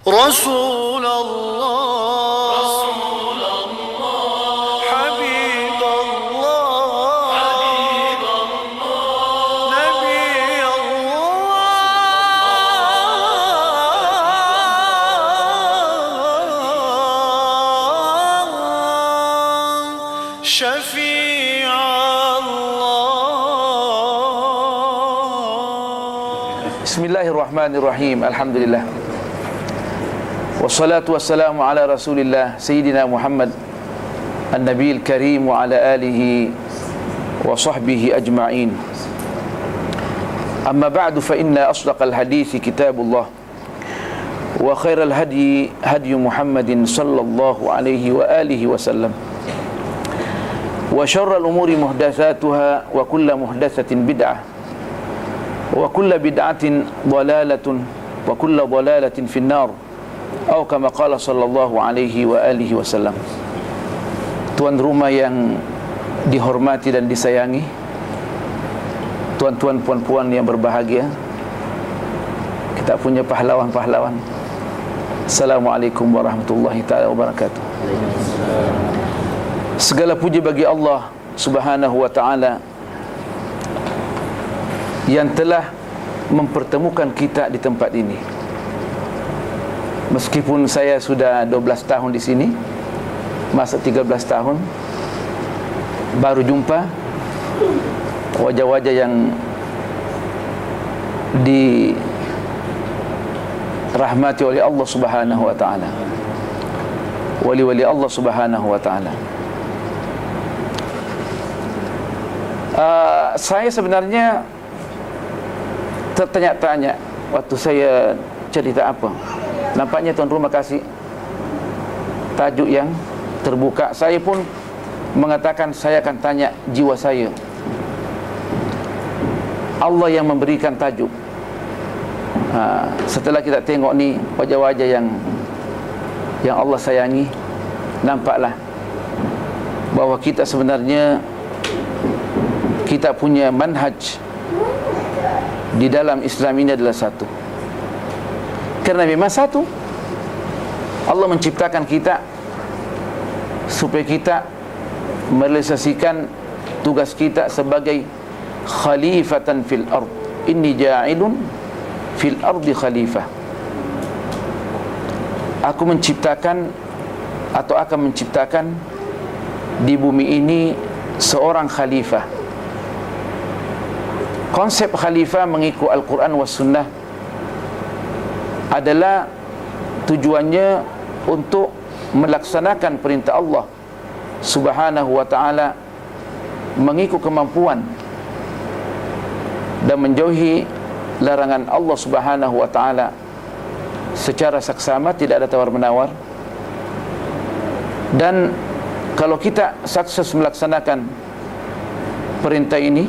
رسول الله حبيب الله نبي الله شفيع الله. Bismillahirrahmanirrahim. Alhamdulillah. Wassalatu wassalamu ala Rasulillah Sayyidina Muhammad An-Nabiyil Karim wa ala alihi wa sahbihi ajma'in. Amma ba'du fa inna asdaqal hadithi kitabullah wa khairal hadi hadi Muhammadin sallallahu alaihi wa alihi wa sallam wa syarral umuri muhdatsatuha wa kullu muhdatsatin bid'ah wa kullu bid'atin dhalalatun wa kullu dhalalatin finnar atau kama qala sallallahu alaihi wa alihi wasallam. Tuan rumah yang dihormati dan disayangi, tuan-tuan puan-puan yang berbahagia, kita punya pahlawan-pahlawan, Assalamualaikum warahmatullahi taala wabarakatuh. Segala puji bagi Allah Subhanahu wa taala yang telah mempertemukan kita di tempat ini. Meskipun saya sudah 12 tahun di sini, masa 13 tahun baru jumpa wajah-wajah yang dirahmati oleh Allah Subhanahu wa taala, wali-wali Allah Subhanahu wa taala. Saya sebenarnya tertanya-tanya waktu saya cerita apa. Nampaknya tuan rumah kasih tajuk yang terbuka. Saya pun mengatakan saya akan tanya jiwa saya. Allah yang memberikan tajuk. Setelah kita tengok ni wajah-wajah yang Allah sayangi, nampaklah bahawa kita sebenarnya kita punya manhaj di dalam Islam ini adalah satu. Kerana memang satu, Allah menciptakan kita supaya kita merealisasikan tugas kita sebagai khalifatan fil ard. Inni ja'ilun fil ardi khalifah. Aku menciptakan atau akan menciptakan di bumi ini seorang khalifah. Konsep khalifah mengikut Al-Quran was sunnah adalah tujuannya untuk melaksanakan perintah Allah Subhanahu wa ta'ala mengikut kemampuan dan menjauhi larangan Allah Subhanahu wa ta'ala secara saksama, tidak ada tawar-menawar. Dan kalau kita sukses melaksanakan perintah ini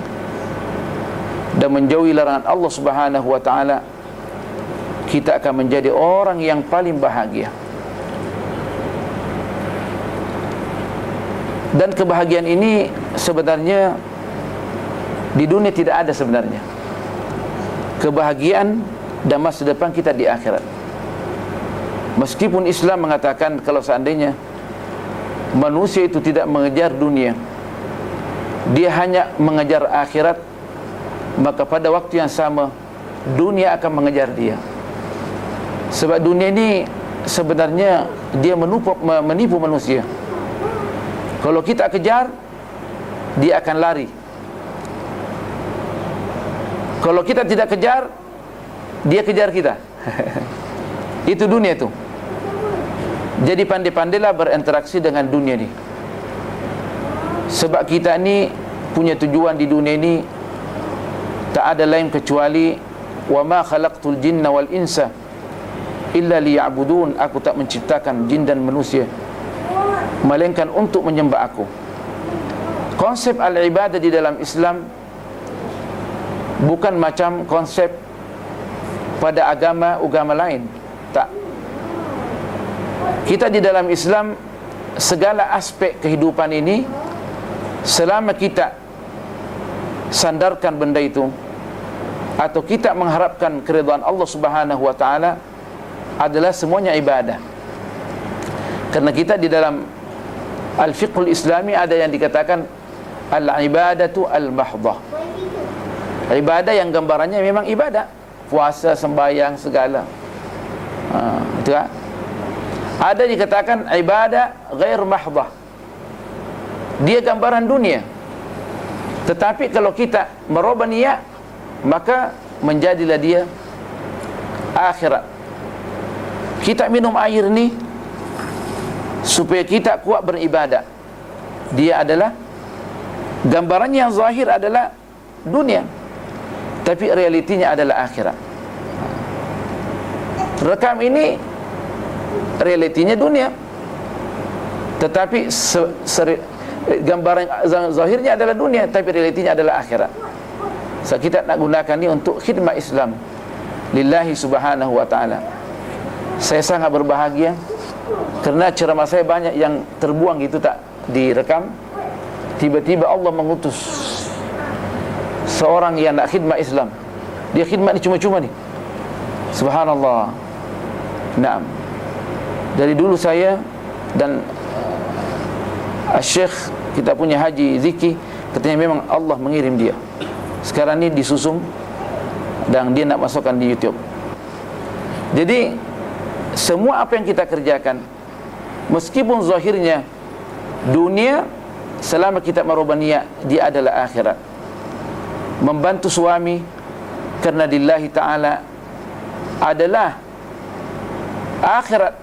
dan menjauhi larangan Allah Subhanahu wa ta'ala, kita akan menjadi orang yang paling bahagia. Dan kebahagiaan ini sebenarnya di dunia tidak ada sebenarnya. Kebahagiaan dan masa depan kita di akhirat. Meskipun Islam mengatakan kalau seandainya manusia itu tidak mengejar dunia, dia hanya mengejar akhirat, maka pada waktu yang sama dunia akan mengejar dia. Sebab dunia ini sebenarnya dia menipu manusia. Kalau kita kejar, dia akan lari. Kalau kita tidak kejar, dia kejar kita. Itu dunia itu. Jadi pandai-pandailah berinteraksi dengan dunia ini. Sebab kita ni punya tujuan di dunia ini tak ada lain kecuali wa ma khalaqtul jinna wal insa illa liya'budun. Aku tak menciptakan jin dan manusia melainkan untuk menyembah aku. Konsep al-ibadah di dalam Islam bukan macam konsep pada agama lain. Tak. Kita di dalam Islam, segala aspek kehidupan ini, selama kita sandarkan benda itu atau kita mengharapkan keridhaan Allah Subhanahu wa taala, adalah semuanya ibadah. Karena kita di dalam al-fiqhul islami ada yang dikatakan al-ibadatu al-mahdhah. Ibadah yang gambarannya memang ibadah, puasa, sembahyang, segala. Itu kan? Ada dikatakan ibadah ghair mahdhah, dia gambaran dunia. Tetapi kalau kita merubah niat, maka menjadilah dia akhirat. Kita minum air ni supaya kita kuat beribadah, dia adalah gambarannya yang zahir adalah dunia, tapi realitinya adalah akhirat. Rekam ini realitinya dunia, tetapi gambaran zahirnya adalah dunia, tapi realitinya adalah akhirat. So, kita nak gunakan ini untuk khidmat Islam lillahi subhanahu wa ta'ala. Saya sangat berbahagia kerana ceramah saya banyak yang terbuang gitu, tak direkam. Tiba-tiba Allah mengutus seorang yang nak khidmat Islam. Dia khidmat ni cuma-cuma ni. Subhanallah. Naam. Dari dulu saya dan Syekh kita punya Haji Ziki, katanya memang Allah mengirim dia. Sekarang ni disusung dan dia nak masukkan di YouTube. Jadi semua apa yang kita kerjakan, meskipun zahirnya dunia, selama kita merubah niat, dia adalah akhirat. Membantu suami kerana lillahi ta'ala adalah akhirat,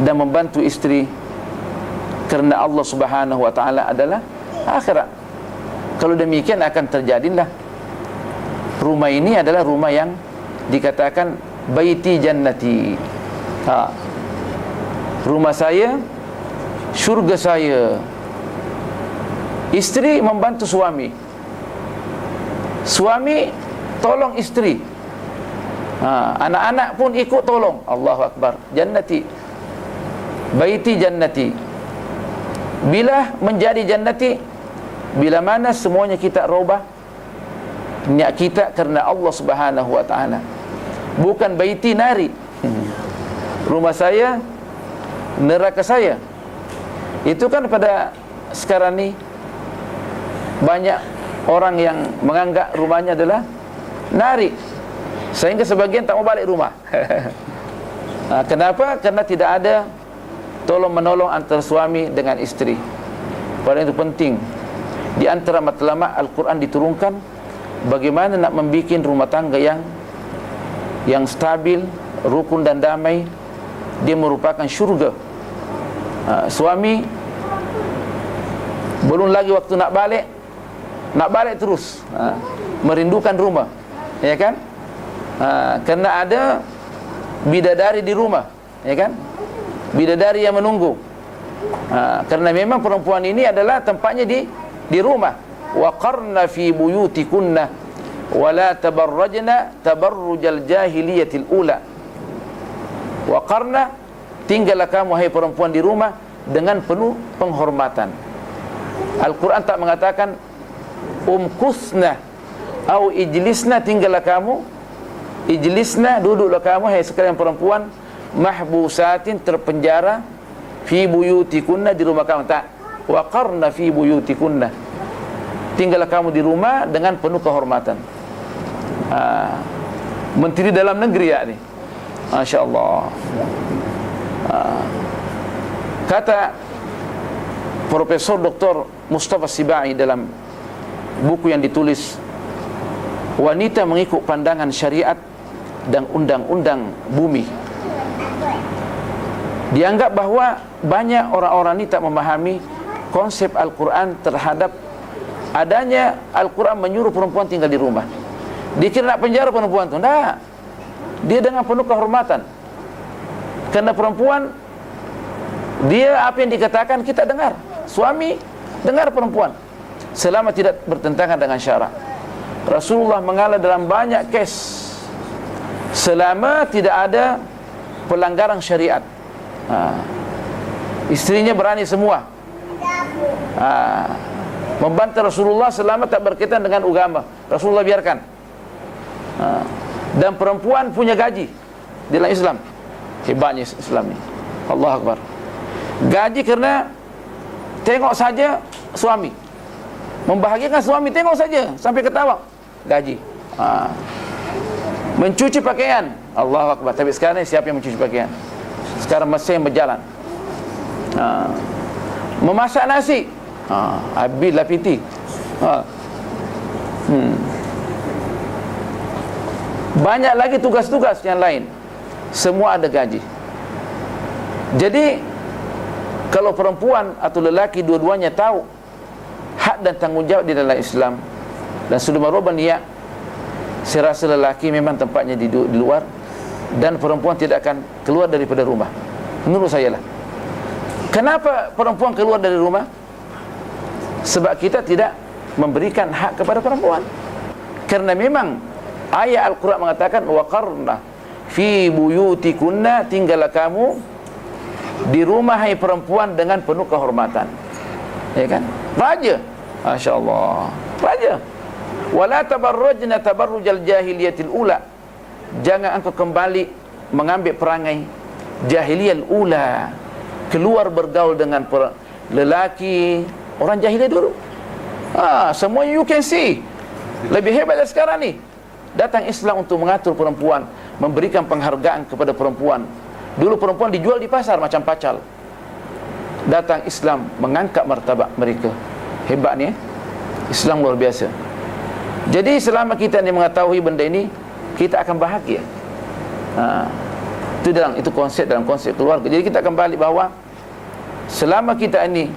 dan membantu istri kerana Allah subhanahu wa ta'ala adalah akhirat. Kalau demikian akan terjadilah rumah ini adalah rumah yang dikatakan baiti jannati. Rumah saya, syurga saya. Istri membantu suami, suami tolong istri, anak-anak pun ikut tolong. Allahu Akbar. Jannati, baiti jannati. Bila menjadi jannati, bila mana semuanya kita robah niat kita kerana Allah subhanahu wa ta'ala, bukan baiti nari. Rumah saya, neraka saya. Itu kan pada sekarang ni banyak orang yang menganggap rumahnya adalah nari, sehingga sebagian tak mau balik rumah. Kenapa? Kerana tidak ada tolong menolong antara suami dengan istri. Padahal itu penting. Di antara matlamat Al-Quran diturunkan bagaimana nak membuat rumah tangga yang stabil, rukun dan damai. Dia merupakan syurga. Suami belum lagi waktu nak balik terus, merindukan rumah, ya kan? Kerana ada bidadari di rumah, ya kan? Bidadari yang menunggu. Kerana memang perempuan ini adalah tempatnya di rumah. Wa qarna fi buyutikunna wa la tabarrajna tabarrujal jahiliyatil ula. Wa qarna, tinggallah kamu hai perempuan di rumah dengan penuh penghormatan. Al-Quran tak mengatakan umkusna atau ijlisna, tinggallah kamu. Ijlisna, duduklah kamu hai sekalian perempuan, mahbusatin, terpenjara, fi buyutikunna, di rumah kamu. Tak. Wa qarna fi buyutikunna, tinggallah kamu di rumah dengan penuh kehormatan. Menteri dalam negeri ya ni, Masya Allah. Kata Profesor Dr. Mustafa Sibai dalam buku yang ditulis, wanita mengikut pandangan syariat dan undang-undang bumi. Dianggap bahawa banyak orang-orang ini tak memahami konsep Al-Quran terhadap adanya Al-Quran menyuruh perempuan tinggal di rumah. Dia kira nak penjara perempuan tu. Tak. Dia dengan penuh kehormatan. Kerana perempuan, dia apa yang dikatakan kita dengar. Suami dengar perempuan, selama tidak bertentangan dengan syarak. Rasulullah mengalah dalam banyak kes selama tidak ada pelanggaran syariat. Istrinya berani semua membantah Rasulullah selama tak berkaitan dengan agama. Rasulullah biarkan. Dan perempuan punya gaji dalam Islam. Hebatnya Islam ni. Allah Akbar. Gaji kerana tengok saja suami, membahagiakan suami, tengok saja sampai ketawa, gaji. Mencuci pakaian, Allah Akbar. Tapi sekarang ni siapa yang mencuci pakaian? Sekarang mesin berjalan. Memasak nasi, habislah piti. Banyak lagi tugas-tugas yang lain, semua ada gaji. Jadi kalau perempuan atau lelaki dua-duanya tahu hak dan tanggungjawab di dalam Islam dan sudah merubah niat, saya rasa lelaki memang tempatnya di luar dan perempuan tidak akan keluar daripada rumah. Menurut saya lah. Kenapa perempuan keluar dari rumah? Sebab kita tidak memberikan hak kepada perempuan. Kerana memang ayat Al-Quran mengatakan waqarna fi buyutikunna, tinggallah kamu di rumah hai perempuan dengan penuh kehormatan. Ya kan? Raja. Masya-Allah. Raja. Wala tabarrujna tabarrujal jahiliyatil ula. Jangan engkau kembali mengambil perangai jahiliyah ula. Keluar bergaul dengan lelaki orang jahiliah dulu. Semua you can see. Lebih hebat dari sekarang ni. Datang Islam untuk mengatur perempuan, memberikan penghargaan kepada perempuan. Dulu perempuan dijual di pasar macam pacal. Datang Islam mengangkat martabat mereka. Hebat ni Islam luar biasa. Jadi selama kita ni mengetahui benda ini, kita akan bahagia. Itu konsep dalam konsep keluarga. Jadi kita akan balik bahawa selama kita ini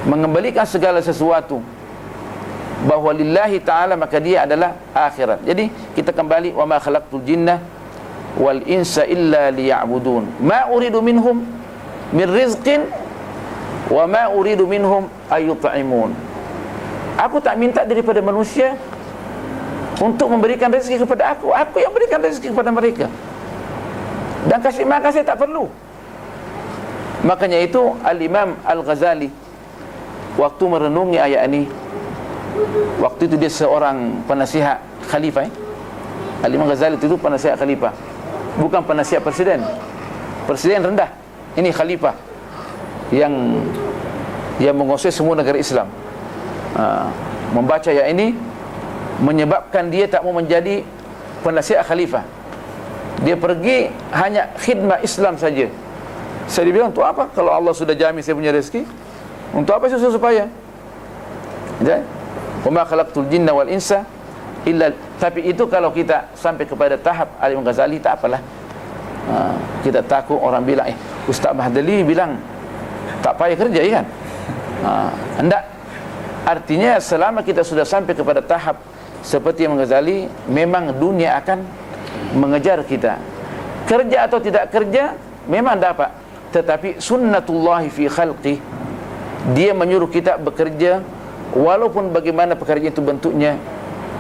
mengembalikan segala sesuatu bahawa lillahi ta'ala, maka dia adalah akhirat. Jadi kita kembali, wa ma khalaqtul jinna wal insa illa liya'budun ma uridu minhum min rizqin wa ma uridu minhum ayyut'imun. Aku tak minta daripada manusia untuk memberikan rezeki kepada aku. Aku yang berikan rezeki kepada mereka. Dan kasih makasih tak perlu. Makanya itu Al-Imam Al-Ghazali waktu merenungi ayat ini, waktu itu dia seorang penasihat khalifah. Al-Imam Ghazali itu penasihat khalifah, bukan penasihat presiden. Presiden rendah. Ini khalifah yang menguasai semua negara Islam. Membaca ayat ini menyebabkan dia tak mau menjadi penasihat khalifah. Dia pergi hanya khidmat Islam saja. Saya bilang, untuk apa kalau Allah sudah jamin saya punya rezeki? Untuk apa susah payah? Wa ma khalaqtul jinna wal insa illa. Tapi itu kalau kita sampai kepada tahap Al-Imam Ghazali, tak apalah. Kita takut orang bilang, Ustaz Mahdali bilang tak payah kerja, kan? Hendak. Artinya selama kita sudah sampai kepada tahap seperti Imam Ghazali, memang dunia akan mengejar kita. Kerja atau tidak kerja memang dapat, tetapi sunnatullahi fi khalqi, dia menyuruh kita bekerja walaupun bagaimana pekerjaan itu bentuknya.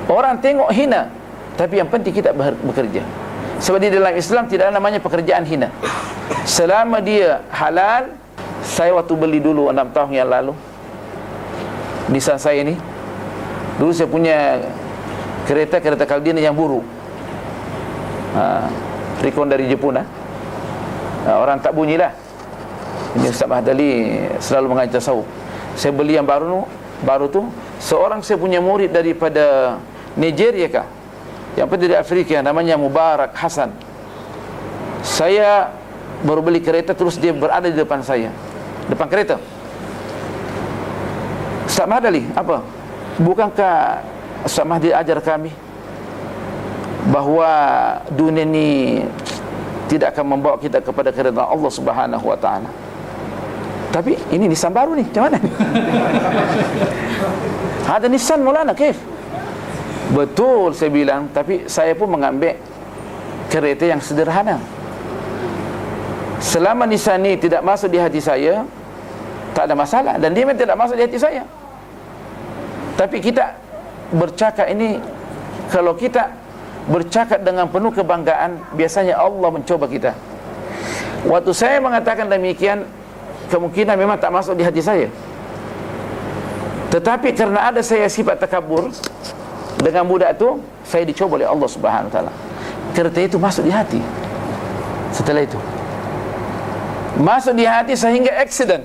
Orang tengok hina, tapi yang penting kita bekerja. Sebab di dalam Islam tidak ada namanya pekerjaan hina. Selama dia halal. Saya waktu beli dulu 6 tahun yang lalu Nissan saya ni, dulu saya punya kereta Caldina yang buruk, recon dari Jepun. Orang tak bunyilah. Ini Ustaz Mahdali selalu mengajar tasawuf. Saya beli yang baru tu. Seorang saya punya murid daripada Nigeria kah, yang pergi dari Afrika, namanya Mubarak Hasan. Saya baru beli kereta, terus dia berada di depan saya, depan kereta. Ustaz Mahdali, apa? Bukankah Ustaz Mahdi ajar kami bahawa dunia ni tidak akan membawa kita kepada keridhaan Allah Subhanahu wa taala? Tapi ini Nissan baru ni, macam mana? Ada Nissan Maulana, kif? Betul, saya bilang. Tapi saya pun mengambil kereta yang sederhana. Selama Nissan ni tidak masuk di hati saya, tak ada masalah. Dan dia memang tidak masuk di hati saya. Tapi kita bercakap ini, kalau kita bercakap dengan penuh kebanggaan, biasanya Allah mencoba kita. Waktu saya mengatakan demikian, kemungkinan memang tak masuk di hati saya. Tetapi kerana ada saya sifat takabur, dengan budak tu saya dicoba oleh Allah Subhanahu wa taala. Kereta itu masuk di hati. Setelah itu masuk di hati sehingga accident,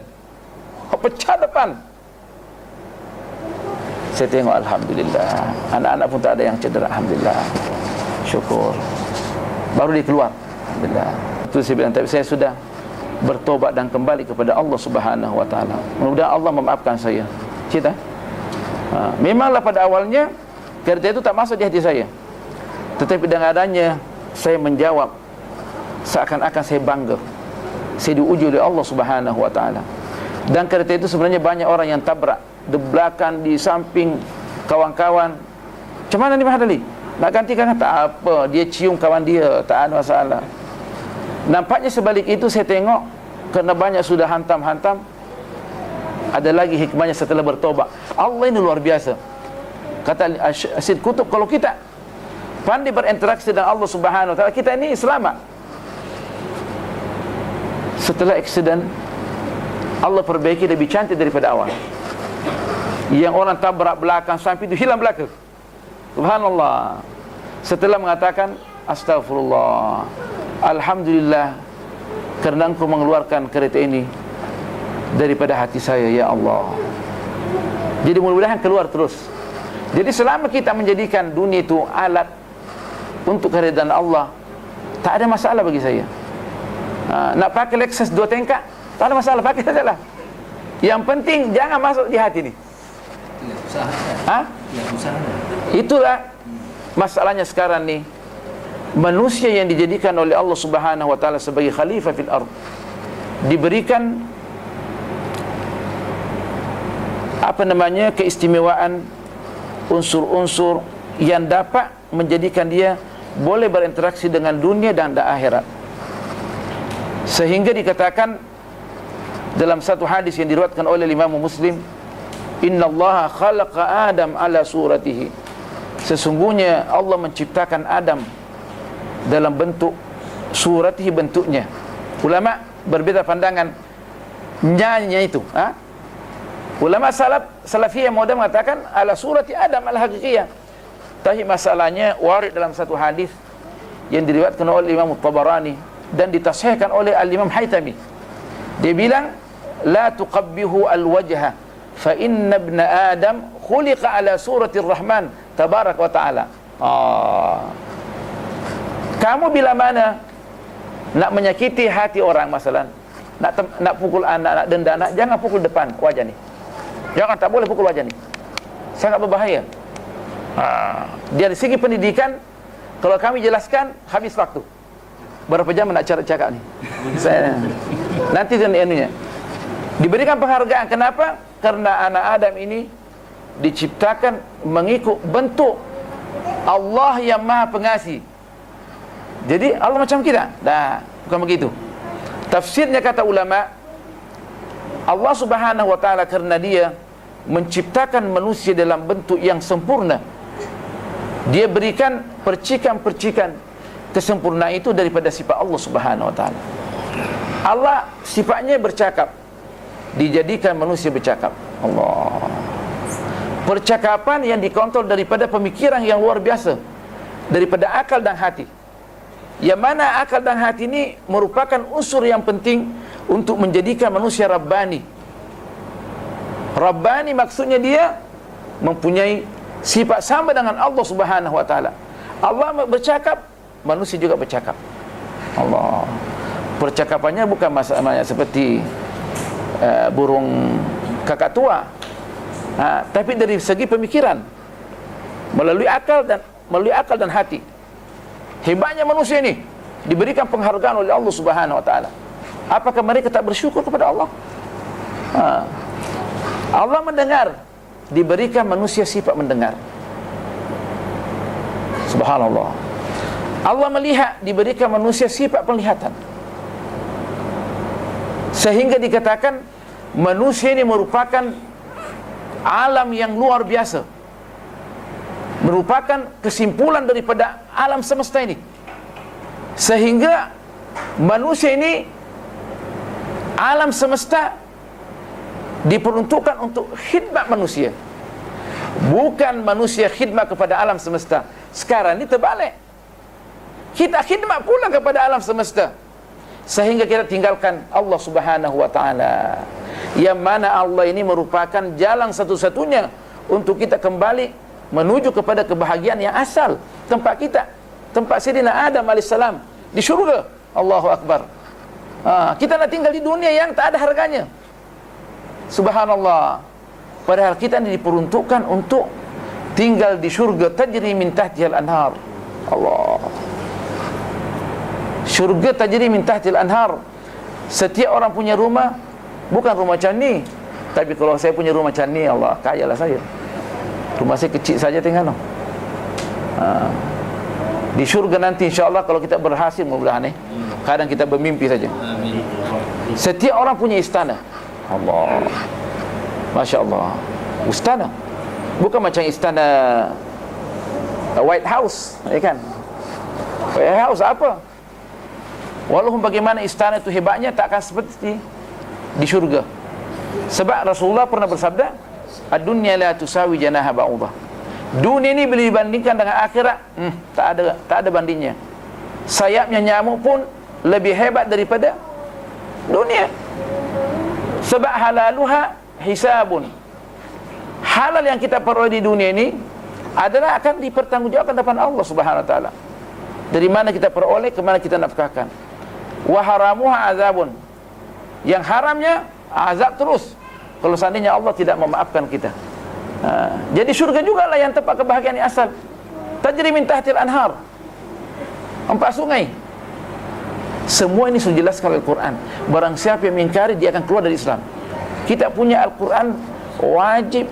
pecah depan. Saya tengok, alhamdulillah, anak-anak pun tak ada yang cedera, alhamdulillah, syukur. Baru dia keluar, alhamdulillah. Itu saya bilang, tapi saya sudah bertobat dan kembali kepada Allah Subhanahu wa taala. Mudah-mudahan Allah memaafkan saya. Cita. Memanglah pada awalnya kereta itu tak masuk di hati saya. Tetapi dengan adanya saya menjawab, seakan-akan saya bangga. Saya diuji oleh Allah Subhanahu wa taala. Dan kereta itu sebenarnya banyak orang yang tabrak, di belakang, di samping, kawan-kawan. Macam mana ni Pak Hadali? Nak gantikan? Tak apa, dia cium kawan dia, tak ada masalah. Nampaknya sebalik itu saya tengok, kerana banyak sudah hantam-hantam, ada lagi hikmahnya setelah bertobat. Allah ini luar biasa. Kata Syed Qutb, kalau kita pandai berinteraksi dengan Allah Subhanahu wa taala, kita ini selamat. Setelah accident, Allah perbaiki lebih cantik daripada awal. Yang orang tabrak belakang sampai itu hilang belakang. Subhanallah. Setelah mengatakan astagfirullah, alhamdulillah, kerana Engkau mengeluarkan kereta ini daripada hati saya, ya Allah. Jadi mudah-mudahan keluar terus. Jadi selama kita menjadikan dunia itu alat untuk keridaan Allah, tak ada masalah bagi saya. Nak pakai Lexus 2 tingkat, tak ada masalah, pakai sajalah. Yang penting jangan masuk di hati ni. Itulah masalahnya sekarang ni. Manusia yang dijadikan oleh Allah Subhanahu wa taala sebagai khalifah fil ard diberikan keistimewaan unsur-unsur yang dapat menjadikan dia boleh berinteraksi dengan dunia dan akhirat. Sehingga dikatakan dalam satu hadis yang diriwayatkan oleh Imam Muslim, innallaha khalaqa Adam ala suratihi. Sesungguhnya Allah menciptakan Adam dalam bentuk suratihi, bentuknya. Ulama berbeza pandangan nyanya itu. Ulama salafiyah muda mengatakan ala surati Adam al haqiqiyah. Tapi masalahnya warid dalam satu hadis yang diriwayatkan oleh Imam Tabarani dan ditashihkan oleh Al-Imam Haytami. Dia bilang, la tuqabbihu al-wajha fa inna ibna Adam khuliqa ala surati Rahman tabarak wa ta'ala. Kamu bila mana nak menyakiti hati orang, masalah nak pukul anak, nak denda anak, jangan pukul depan wajah ni. Jangan, tak boleh pukul wajah ni, sangat berbahaya. Dari segi pendidikan, kalau kami jelaskan habis waktu. Berapa jam nak cakap ni? Saya nanti anunya diberikan penghargaan. Kenapa? Karena anak Adam ini diciptakan mengikut bentuk Allah yang Maha Pengasih. Jadi Allah macam kita? Dah, bukan begitu. Tafsirnya kata ulama, Allah Subhanahu wa taala kerana dia menciptakan manusia dalam bentuk yang sempurna, dia berikan percikan-percikan kesempurnaan itu daripada sifat Allah Subhanahu wa taala. Allah sifatnya bercakap, dijadikan manusia bercakap. Allah. Percakapan yang dikontrol daripada pemikiran yang luar biasa, daripada akal dan hati. Yang mana akal dan hati ini merupakan unsur yang penting untuk menjadikan manusia Rabbani. Rabbani maksudnya dia mempunyai sifat sama dengan Allah Subhanahu wa taala. Allah bercakap, manusia juga bercakap. Allah. Percakapannya bukan masalah seperti burung kakak tua, tapi dari segi pemikiran, melalui akal dan hati. Hebatnya manusia ini diberikan penghargaan oleh Allah Subhanahu wa taala. Apakah mereka tak bersyukur kepada Allah? Allah mendengar, diberikan manusia sifat mendengar. Subhanallah. Allah melihat, diberikan manusia sifat penglihatan. Sehingga dikatakan manusia ini merupakan alam yang luar biasa, merupakan kesimpulan daripada alam semesta ini. Sehingga manusia ini, alam semesta diperuntukkan untuk khidmat manusia, bukan manusia khidmat kepada alam semesta. Sekarang ini terbalik, kita khidmat pula kepada alam semesta. sehingga kita tinggalkan Allah Subhanahu wa taala. Yang mana Allah ini merupakan jalan satu-satunya untuk kita kembali menuju kepada kebahagiaan yang asal, tempat kita, tempat Sayyidina Adam alaihissalam di syurga. Allahu akbar. Kita nak tinggal di dunia yang tak ada harganya. Subhanallah. Padahal kita ini diperuntukkan untuk tinggal di syurga, tajri min tahtihal anhar. Allah. Syurga tajri min tahtihal anhar. Setiap orang punya rumah, bukan rumah macam ni. Tapi kalau saya punya rumah macam ni, Allah, kayalah saya. Rumah saya kecil saja tinggal. Di syurga nanti insya-Allah kalau kita berhasil, mudah-mudahan kadang kita bermimpi saja. Amin. Setiap orang punya istana. Allah. Masya Allah. Istana. Bukan macam istana White House, ya kan? White House apa? Walaupun bagaimana istana itu hebatnya, tak akan seperti di syurga. Sebab Rasulullah pernah bersabda, "Ad-dunya la tusawi janaha ba'udah." Dunia ini bila dibandingkan dengan akhirat, tak ada bandingnya. Sayapnya nyamuk pun lebih hebat daripada dunia. Sebab halaluha hisabun. Halal yang kita peroleh di dunia ini adalah akan dipertanggungjawabkan depan Allah Subhanahu wa taala. Dari mana kita peroleh, ke mana kita nafkahkan. Wa haramuha azabun. Yang haramnya azab terus kalau seandainya Allah tidak memaafkan kita. Jadi syurga jugalah yang tempat kebahagiaan yang asal. Tajri min tahtil anhar. 4 sungai. Semua ini sudah jelaskan Al-Quran. Barang siapa yang mengingkari, dia akan keluar dari Islam. Kita punya Al-Quran wajib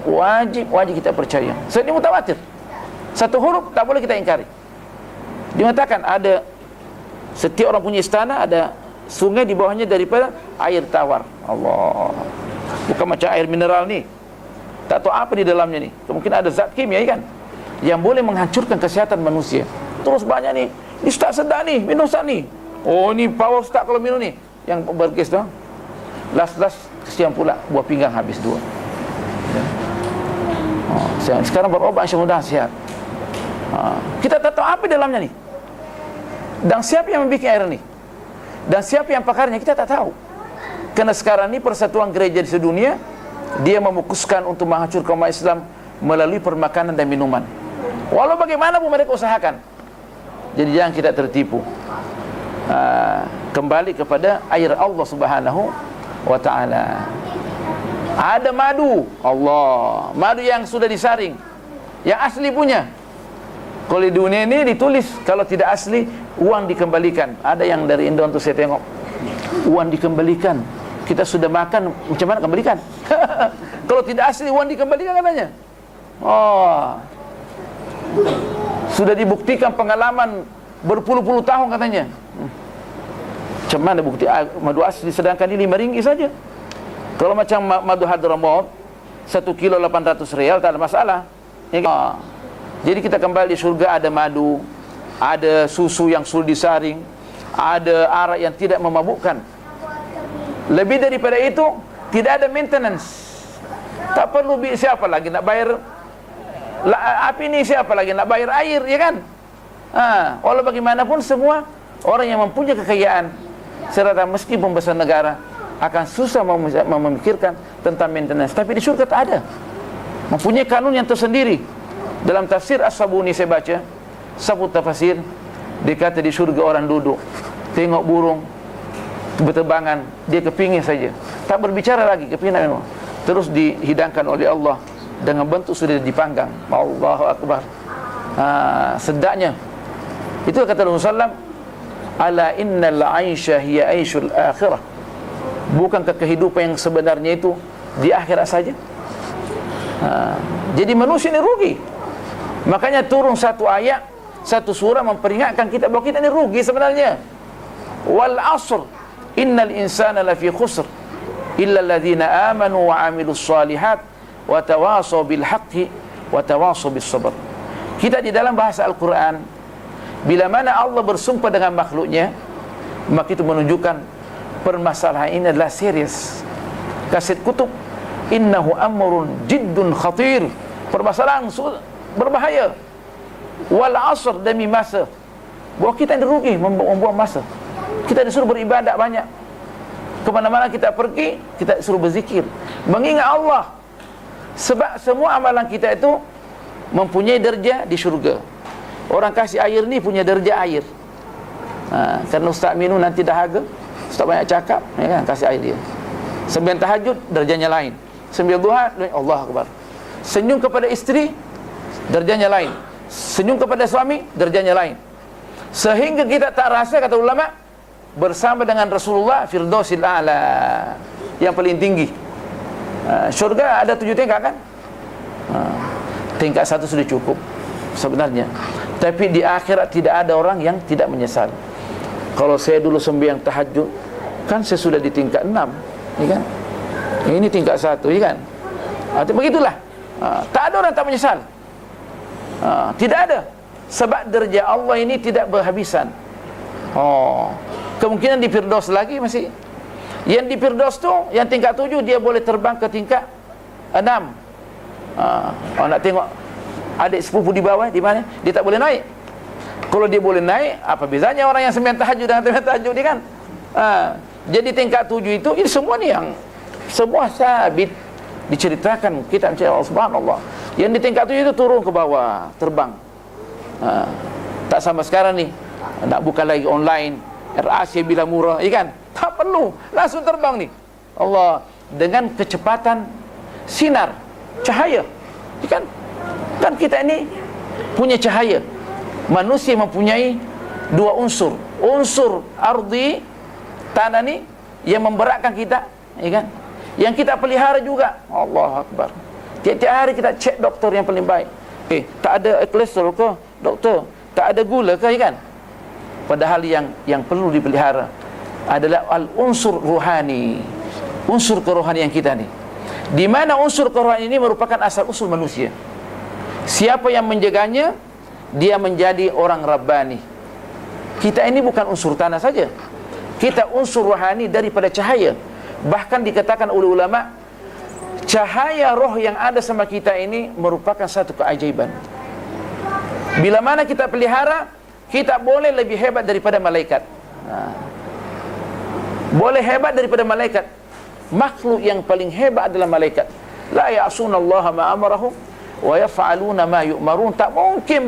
kita percaya. So ini mutawatir. Satu huruf tak boleh kita ingkari. Dia mengatakan ada, setiap orang punya istana ada sungai di bawahnya daripada air tawar. Allah. Bukan macam air mineral ni. Tak tahu apa di dalamnya ni. Mungkin ada zat kimia kan, yang boleh menghancurkan kesihatan manusia. Terus banyak ni, ni ustaz sedap ni, minum ustaz ni. Oh ni power ustaz kalau minum ni. Yang berkes tu, last kesian pula buah pinggang habis 2. Sekarang berobat insya-Allah sihat. Kita tak tahu apa di dalamnya ni. Dan siapa yang membuat air ni? Dan siapa yang pakarnya? Kita tak tahu. Karena sekarang ni persatuan gereja di sedunia, dia memukuskan untuk menghancurkan umat Islam melalui permakanan dan minuman. Walau bagaimana pun mereka usahakan. Jadi jangan kita tertipu. Kembali kepada air Allah Subhanahu wa ta'ala. Ada madu. Allah. Madu yang sudah disaring, yang asli punya. Kalau di dunia ini ditulis, kalau tidak asli, uang dikembalikan. Ada yang dari Indo tu saya tengok, uang dikembalikan. Kita sudah makan, macam mana kembalikan? Kalau tidak asli, uang dikembalikan katanya. Oh, sudah dibuktikan pengalaman berpuluh-puluh tahun katanya. Macam mana bukti madu asli, sedangkan ini RM5 saja. Kalau macam madu Hadramaut 1 kilo 800 rial, tak ada masalah. Jadi kita kembali di surga, ada madu, ada susu yang sudah disaring, ada arak yang tidak memabukkan. Lebih daripada itu, tidak ada maintenance. Tak perlu siapa lagi nak bayar api ni, siapa lagi nak bayar air, ya kan? Walau bagaimanapun semua orang yang mempunyai kekayaan, serta meskipun besar negara, akan susah memikirkan tentang maintenance. Tapi di syurga tak ada. Mempunyai kanun yang tersendiri. Dalam tafsir As-Sabuni saya baca, Sabut Tafsir, dia kata di syurga orang duduk, tengok burung berterbangan, dia kepingin saja, tak berbicara lagi, kepingin memang. Terus dihidangkan oleh Allah dengan bentuk sudah dipanggang. Allahu Akbar. Sedapnya. Itu kata Rasulullah SAW, ala innal aisha hiya aishul akhirah. Bukankah kehidupan yang sebenarnya itu di akhirat saja? Jadi manusia ini rugi. Makanya turun satu ayat, satu surah memperingatkan kita bahawa kita ini rugi sebenarnya. Wal asr innal insana lafi khusr illa alladhina amanu wa amilus salihat wa tawasaw bil haqqi wa tawasaw bis sabr. Kita di dalam bahasa Al-Quran, bila mana Allah bersumpah dengan makhluknya, maka itu menunjukkan permasalahan ini adalah serius. Kasid kutub, innahu amrun jiddun khatir, permasalahan berbahaya. Wal asr, demi masa, bahawa kita ini rugi membuang masa. Kita disuruh beribadat banyak. Kemana-mana kita pergi, kita disuruh berzikir, mengingat Allah. Sebab semua amalan kita itu mempunyai darjah di syurga. Orang kasih air ni punya darjah air. Kerana Ustaz minum nanti dahaga, Ustaz banyak cakap, ya kan, kasih air dia. Sembahyang tahajud, darjahnya lain. Sembahyang duha, Allah Akbar. Senyum kepada isteri, darjahnya lain. Senyum kepada suami, darjahnya lain. Sehingga kita tak rasa, kata ulama, bersama dengan Rasulullah Firdausil A'la, yang paling tinggi. Syurga ada 7 tingkat kan? Tingkat 1 sudah cukup sebenarnya. Tapi di akhirat tidak ada orang yang tidak menyesal. Kalau saya dulu sembahyang tahajud, kan saya sudah di tingkat 6, ya kan? Ini tingkat 1, ya kan? Begitulah. Tak ada orang tak menyesal. Tidak ada. Sebab derajat Allah ini tidak berhabisan. Kemungkinan di Firdaus lagi masih. Yang di Firdaus tu, yang tingkat 7, dia boleh terbang ke tingkat 6. Nak tengok adik sepupu di bawah, di mana? Dia tak boleh naik. Kalau dia boleh naik, apa bezanya orang yang sembahyang tahajud dengan sembahyang tahajud ni kan? Jadi tingkat 7 itu, ini semua ni yang semua sabit diceritakan kitab Allah Subhanallah. Yang di tingkat 7 itu turun ke bawah, terbang. Tak sama sekarang ni, nak buka lagi online, AirAsia bila murah, ya kan? Tak perlu, langsung terbang ni. Allah, dengan kecepatan sinar, cahaya, ya kan? Kan kita ini punya cahaya. Manusia mempunyai 2 unsur. Unsur ardi, tanah ni, yang memberatkan kita, ya kan? Yang kita pelihara juga. Allah Akbar. Tiap-tiap hari kita cek doktor yang paling baik. Tak ada kolesterol ke, doktor? Tak ada gula ke, ya kan? Padahal yang perlu dipelihara adalah al-unsur ruhani, unsur kerohanian kita ni. Di mana unsur kerohanian ini merupakan asal usul manusia. Siapa yang menjaganya, dia menjadi orang Rabbani. Kita ini bukan unsur tanah saja, kita unsur rohani daripada cahaya. Bahkan dikatakan oleh ulama, cahaya roh yang ada sama kita ini merupakan satu keajaiban. Bila mana kita pelihara, kita boleh lebih hebat daripada malaikat. Boleh hebat daripada malaikat. Makhluk yang paling hebat adalah malaikat. La ya'sunallaha ma amarahum wa yaf'aluna ma yu'marun. Tak mungkin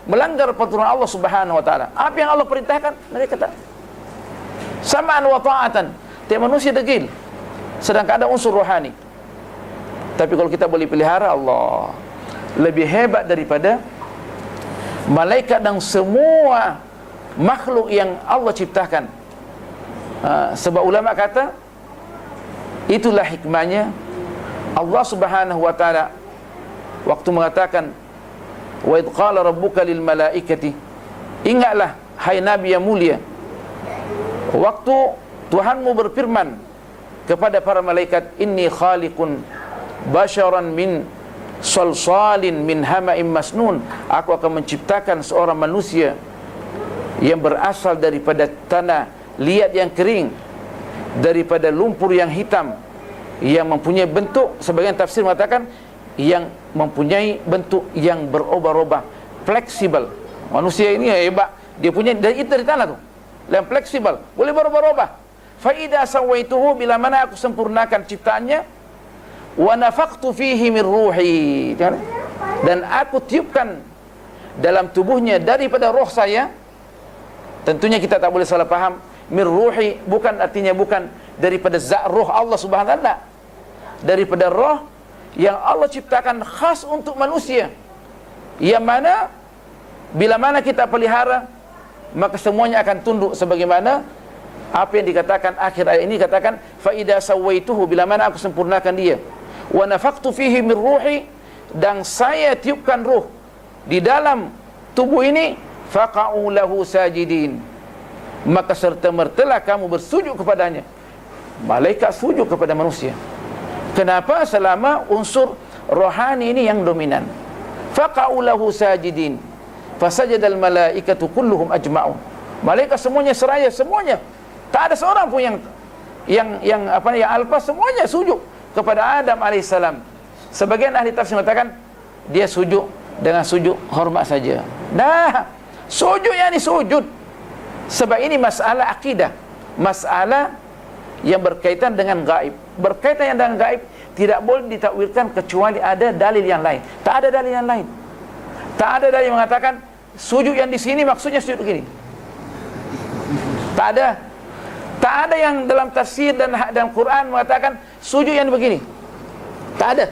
melanggar peraturan Allah Subhanahu wa taala. Apa yang Allah perintahkan, mereka tak. Sama'an wa ta'atan. Tiap manusia degil, sedangkan ada unsur rohani. Tapi kalau kita boleh pelihara, Allah lebih hebat daripada malaikat dan semua makhluk yang Allah ciptakan. Sebab ulama kata, itulah hikmahnya Allah Subhanahu wa taala waktu mengatakan, wa idh qala rabbuka lil malaikati, ingatlah hai nabi yang mulia, waktu Tuhanmu berfirman kepada para malaikat, inni khaliqun basharan min salsalin min hama'in masnun, aku akan menciptakan seorang manusia yang berasal daripada tanah liat yang kering, daripada lumpur yang hitam, yang mempunyai bentuk, sebagian tafsir mengatakan yang mempunyai bentuk yang berubah-ubah, fleksibel. Manusia ini hebat, dia punya dari tanah tu, yang fleksibel, boleh berubah-ubah. Fa idza sawaituhu, bila mana aku sempurnakan ciptaannya, wa nafaqtu fihi min ruhi, dan aku tiupkan dalam tubuhnya daripada roh saya. Tentunya kita tak boleh salah faham, min ruhi bukan artinya bukan daripada zat roh Allah Subhanahu wa taala, daripada roh yang Allah ciptakan khas untuk manusia, yang mana bila mana kita pelihara, maka semuanya akan tunduk sebagaimana apa yang dikatakan akhir ayat ini, katakan fa idza sawaituhu, bila mana aku sempurnakan dia, wa nafaqtu fihi min ruhi, dan saya tiupkan ruh di dalam tubuh ini, faqa'u lahu sajidin, maka serta-mertalah kamu bersujud kepadanya. Malaikat sujud kepada manusia. Kenapa? Selama unsur rohani ini yang dominan. Faqa'u lahu sajidin, fasajadal malaikatu kulluhum ajma'un. Malaikat semuanya seraya, semuanya, tak ada seorang pun yang alpa, semuanya sujud kepada Adam alaihissalam. Sebagian ahli tafsir mengatakan dia sujud dengan sujud hormat saja. Dah, sujud yang ni sujud Sebab ini masalah akidah, masalah yang berkaitan dengan gaib. Berkaitan yang dengan gaib tidak boleh ditakwilkan kecuali ada dalil yang lain. Tak ada dalil yang lain. Tak ada dalil yang mengatakan sujud yang di sini maksudnya sujud begini. Tak ada. Tak ada yang dalam tafsir dan Quran mengatakan sujud yang begini. Tak ada.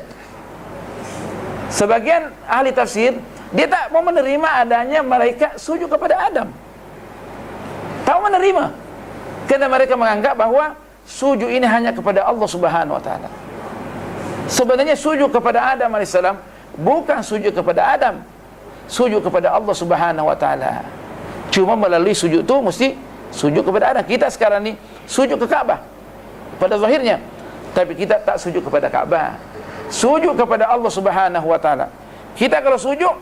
Sebagian ahli tafsir dia tak mau menerima adanya malaikat sujud kepada Adam. Tak mau menerima. Kerana mereka menganggap bahawa sujud ini hanya kepada Allah Subhanahu wa taala. Sebenarnya sujud kepada Adam alaihissalam bukan sujud kepada Adam. Sujud kepada Allah Subhanahu wa taala. Cuma melalui sujud itu mesti sujud kepada Adam. Kita sekarang ni sujud ke Kaabah pada zahirnya, tapi kita tak sujud kepada Kaabah. Sujud kepada Allah Subhanahu wa taala. Kita kalau sujud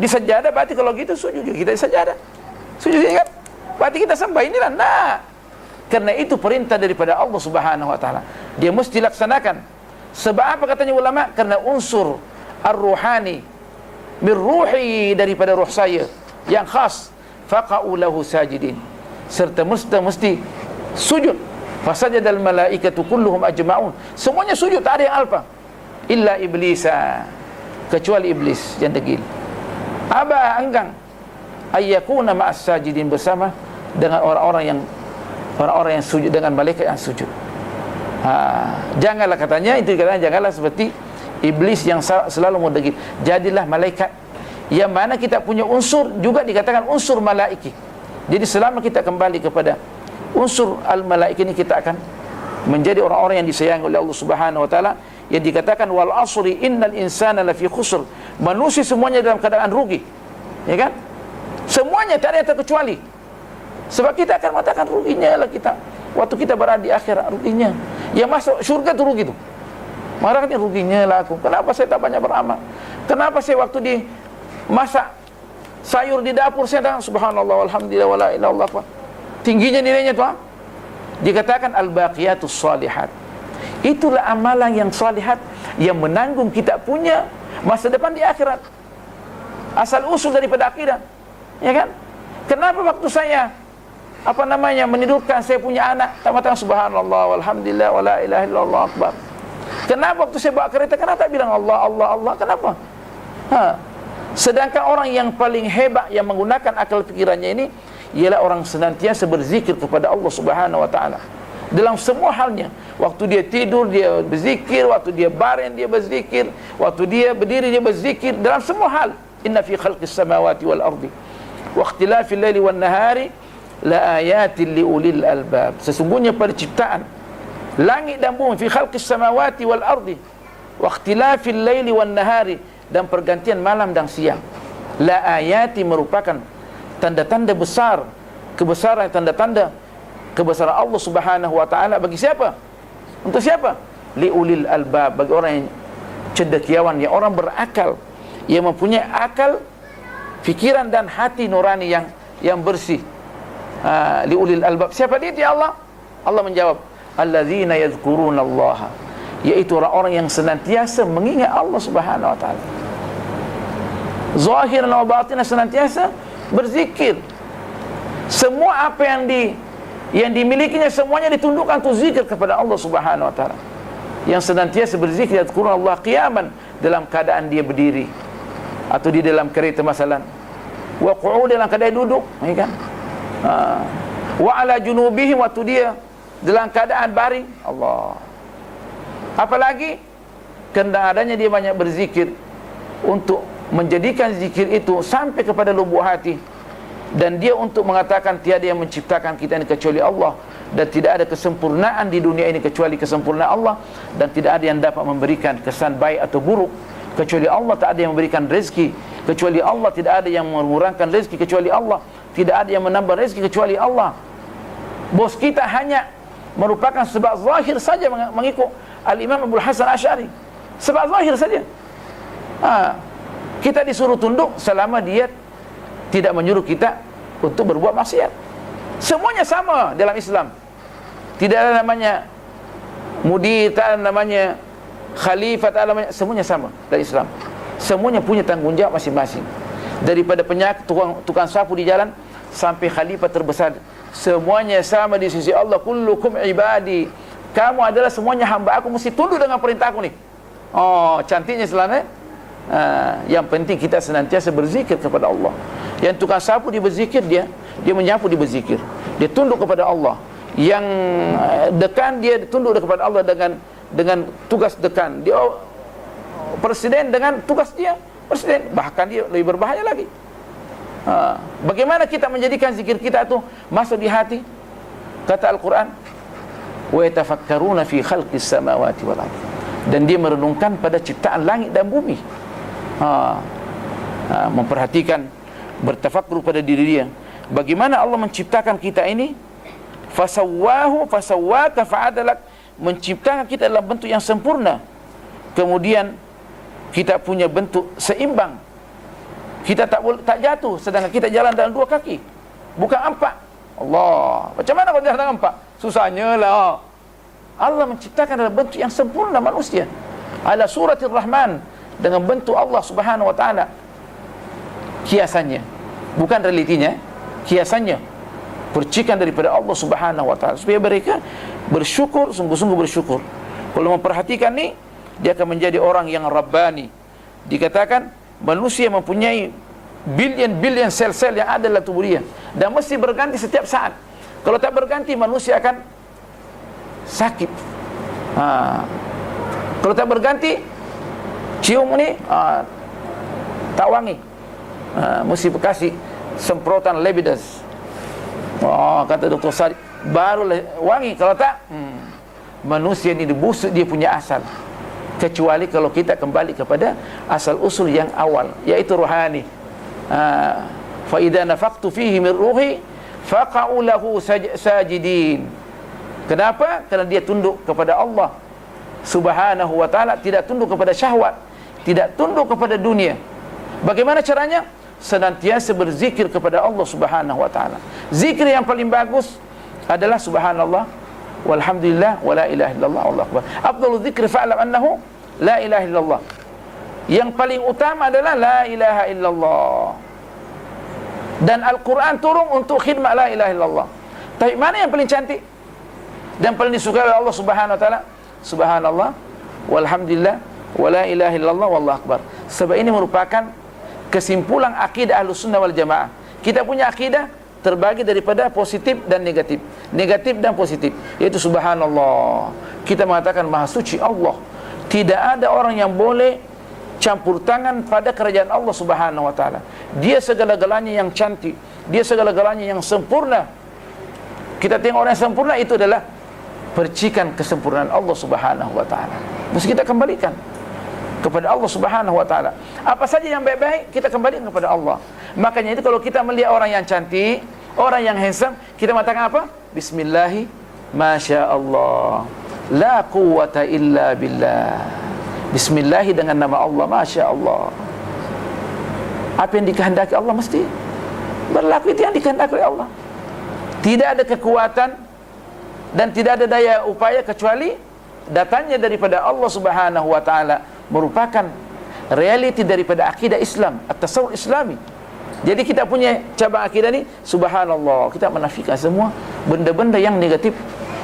di sajadah, berarti kalau gitu sujud juga kita di sajadah. Sujud kan? Berarti kita sembah inilah. Nah, karena itu perintah daripada Allah Subhanahu wa taala. Dia mesti laksanakan. Sebab apa katanya ulama? Karena unsur ar-ruhani min ruhi, daripada ruh saya yang khas, faqa'u lahu sajidin, serta mesti sujud. Fasajadal malaikatu kulluhum ajma'un, semuanya sujud, tak ada yang alpa, illa iblisa, kecuali iblis yang degil. Aba, enggan ayyakuna ma'as sajidin, bersama dengan orang-orang yang sujud, dengan malaikat yang sujud. Janganlah katanya, itu katanya janganlah seperti iblis yang selalu mendegil. Jadilah malaikat, yang mana kita punya unsur juga dikatakan unsur malaiki. Jadi selama kita kembali kepada unsur al-malaiki ini, kita akan menjadi orang-orang yang disayangi oleh Allah Subhanahu wa taala, yang dikatakan wal asri innal insana lafi khusr, manusia semuanya dalam keadaan rugi. Ya kan? Semuanya, tak ada yang terkecuali. Sebab kita akan mengatakan ruginya lah kita waktu kita berada di akhirat, ruginya. Yang masuk syurga itu rugi tu. Marah kan, ruginya lah aku. Kenapa saya tak banyak beramal? Kenapa saya waktu di masak sayur di dapur saya dah subhanallah walhamdulillah wala ilaha illallah. Tingginya nilainya tu. Dikatakan al-baqiyatus salihat. Itulah amalan yang salihat yang menanggung kita punya masa depan di akhirat. Asal usul daripada akidah. Ya kan? Kenapa waktu saya menidurkan saya punya anak, tak mengatakan subhanallah walhamdulillah wala ilaha illallah akbar? Kenapa waktu saya bawa kereta, kenapa tak bilang Allah, Allah, Allah? Kenapa? Sedangkan orang yang paling hebat yang menggunakan akal pikirannya ini ialah orang senantiasa berzikir kepada Allah Subhanahu wa taala. Dalam semua halnya. Waktu dia tidur dia berzikir, waktu dia baring dia berzikir, waktu dia berdiri dia berzikir, dalam semua hal. Inna fi khalqis samawati wal ardi wa ikhtilafil laili wan nahari la ayatin li ulil albab. Sesungguhnya pada ciptaan langit dan bumi, fi khalqis samawati wal ardi wa ikhtilafil laili wan nahari, dan pergantian malam dan siang, la ayati, merupakan tanda-tanda besar, kebesaran, tanda-tanda kebesaran Allah Subhanahu wa taala. Bagi siapa? Untuk siapa? Li ulil albab, bagi orang yang cendekiawan, yang orang berakal, yang mempunyai akal, fikiran dan hati nurani yang bersih. Li ulil albab. Siapa dia? Ya Allah. Allah menjawab, allazina yadhkuruna Allah, yaitu orang-orang yang senantiasa mengingat Allah Subhanahu wa taala. Zahiran wa batinan, senantiasa berzikir. Semua apa yang dimilikinya semuanya ditundukkan untuk zikir kepada Allah Subhanahu wa taala. Yang senantiasa berzikir, yadhkuruna Allah qiyaman, dalam keadaan dia berdiri, atau di dalam kereta masalan, wa qu'ud, dalam keadaan duduk, ya kan? Wa ala junubihim, waktu dia dalam keadaan baring. Allah. Apalagi kerana adanya dia banyak berzikir, untuk menjadikan zikir itu sampai kepada lubuk hati, dan dia untuk mengatakan tiada yang menciptakan kita ini kecuali Allah, dan tidak ada kesempurnaan di dunia ini kecuali kesempurnaan Allah, dan tidak ada yang dapat memberikan kesan baik atau buruk kecuali Allah, tak ada yang memberikan rezeki kecuali Allah, tidak ada yang mengurangkan rezeki kecuali Allah, tidak ada yang menambah rezeki kecuali Allah. Bos kita hanya merupakan sebab zahir saja mengikut Al-Imam Abu Hasan Asy'ari, sebab zahir saja. Kita disuruh tunduk selama dia tidak menyuruh kita untuk berbuat maksiat. Semuanya sama dalam Islam. Tidak ada namanya mudir, tak ada namanya khalifah, tak ada namanya, semuanya sama dalam Islam. Semuanya punya tanggungjawab masing-masing. Daripada penjaga tukang sapu di jalan sampai khalifah terbesar, semuanya sama di sisi Allah. Kullukum ibadi, kamu adalah semuanya hamba aku, mesti tunduk dengan perintah aku nih. Oh, cantiknya selana. Yang penting kita senantiasa berzikir kepada Allah. Yang tukang sapu dia berzikir, dia menyapu, dia berzikir, dia tunduk kepada Allah. Yang dekan, dia tunduk kepada Allah dengan tugas dekan. Dia presiden dengan tugas dia presiden, bahkan dia lebih berbahaya lagi. Bagaimana kita menjadikan zikir kita itu masuk di hati? Kata Al-Quran, wa yatafakkaruna fi khalqis samawati wal ardh, dan dia merenungkan pada ciptaan langit dan bumi. Memperhatikan, bertafakkur pada diri dia, bagaimana Allah menciptakan kita ini. Fasawwaka fa'adalak, menciptakan kita dalam bentuk yang sempurna, kemudian kita punya bentuk seimbang. Kita tak jatuh, sedangkan kita jalan dalam dua kaki, bukan empat. Allah, macam mana kalau jalan dengan empat? Susahnya lah. Allah menciptakan dalam bentuk yang sempurna manusia, ala suratir Rahman, dengan bentuk Allah Subhanahu wa taala. Kiasannya, bukan realitinya, kiasannya, percikan daripada Allah Subhanahu wa taala, supaya mereka bersyukur, sungguh-sungguh bersyukur. Kalau memperhatikan ni, dia akan menjadi orang yang rabbani. Dikatakan manusia mempunyai billion sel-sel yang ada dalam tubuh dia, dan mesti berganti setiap saat. Kalau tak berganti, manusia akan sakit. Kalau tak berganti, cium ni tak wangi, mesti kasih semprotan Levidas. Kata Dr. Sadiq, baru wangi. Kalau tak, manusia ni busuk dia punya asal. Kecuali kalau kita kembali kepada asal usul yang awal, yaitu rohani. Fa idza nafaqtu fihi min ruhi faqa'u lahu sajidin. Kenapa? Kerana dia tunduk kepada Allah Subhanahu wa taala, tidak tunduk kepada syahwat, tidak tunduk kepada dunia. Bagaimana caranya? Senantiasa berzikir kepada Allah Subhanahu wa taala. Zikir yang paling bagus adalah subhanallah walhamdulillah wala ilaha illallah wallahu akbar. Afdhalu dzikri fa'lam annahu la ilaha illallah. Yang paling utama adalah la ilaha illallah. Dan Al-Quran turun untuk khidmat la ilaha illallah. Tapi mana yang paling cantik dan paling disukai oleh Allah Subhanahu wa taala? Subhanallah walhamdulillah wala ilaha illallah wallahu akbar. Sebab ini merupakan kesimpulan akidah Ahlussunnah wal Jamaah. Kita punya akidah terbagi daripada positif dan negatif, negatif dan positif, yaitu subhanallah. Kita mengatakan maha suci Allah, tidak ada orang yang boleh campur tangan pada kerajaan Allah Subhanahu wa taala. Dia segala-galanya yang cantik, dia segala-galanya yang sempurna. Kita tengok orang yang sempurna itu adalah percikan kesempurnaan Allah Subhanahu wa taala. Mesti kita kembalikan kepada Allah Subhanahu wa taala. Apa saja yang baik-baik kita kembalikan kepada Allah. Makanya itu kalau kita melihat orang yang cantik, orang yang handsome, kita mengatakan apa? Bismillahi masya Allah, la quwwata illa billah. Bismillahi dengan nama Allah, masya Allah. Apa yang dikehendaki Allah mesti berlaku, itu yang dikehendaki oleh Allah. Tidak ada kekuatan dan tidak ada daya upaya kecuali datangnya daripada Allah Subhanahu wa taala, merupakan realiti daripada akidah Islam, at-tasawwur Islami. Jadi kita punya cabang akidah ni, subhanallah, kita menafikan semua benda-benda yang negatif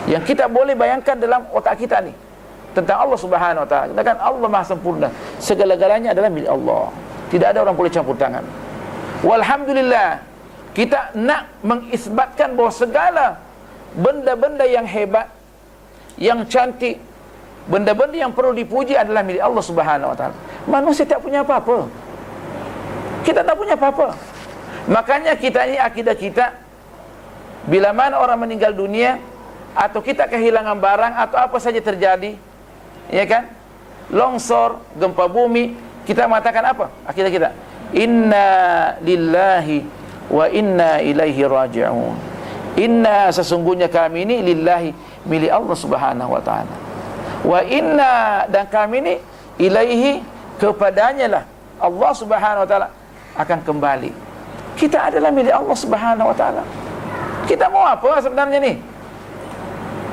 yang kita boleh bayangkan dalam otak kita ni tentang Allah Subhanahu wa taala. Kita kan Allah Maha sempurna, segala-galanya adalah milik Allah, tidak ada orang boleh campur tangan. Walhamdulillah, kita nak mengisbatkan bahawa segala benda-benda yang hebat, yang cantik, benda-benda yang perlu dipuji adalah milik Allah Subhanahu wa taala. Manusia tak punya apa-apa. Kita tak punya apa-apa. Makanya kita ni akidah kita, bila mana orang meninggal dunia atau kita kehilangan barang atau apa saja terjadi, ya kan, longsor, gempa bumi, kita mengatakan apa? Akidah kita, inna lillahi wa inna ilaihi raji'un. Inna, sesungguhnya kami ini, lillahi, milik Allah Subhanahu wa taala. Wa inna, dan kami ini, ilaihi, kepadanya lah Allah Subhanahu wa taala akan kembali. Kita adalah milik Allah Subhanahu wa taala. Kita mau apa sebenarnya ni?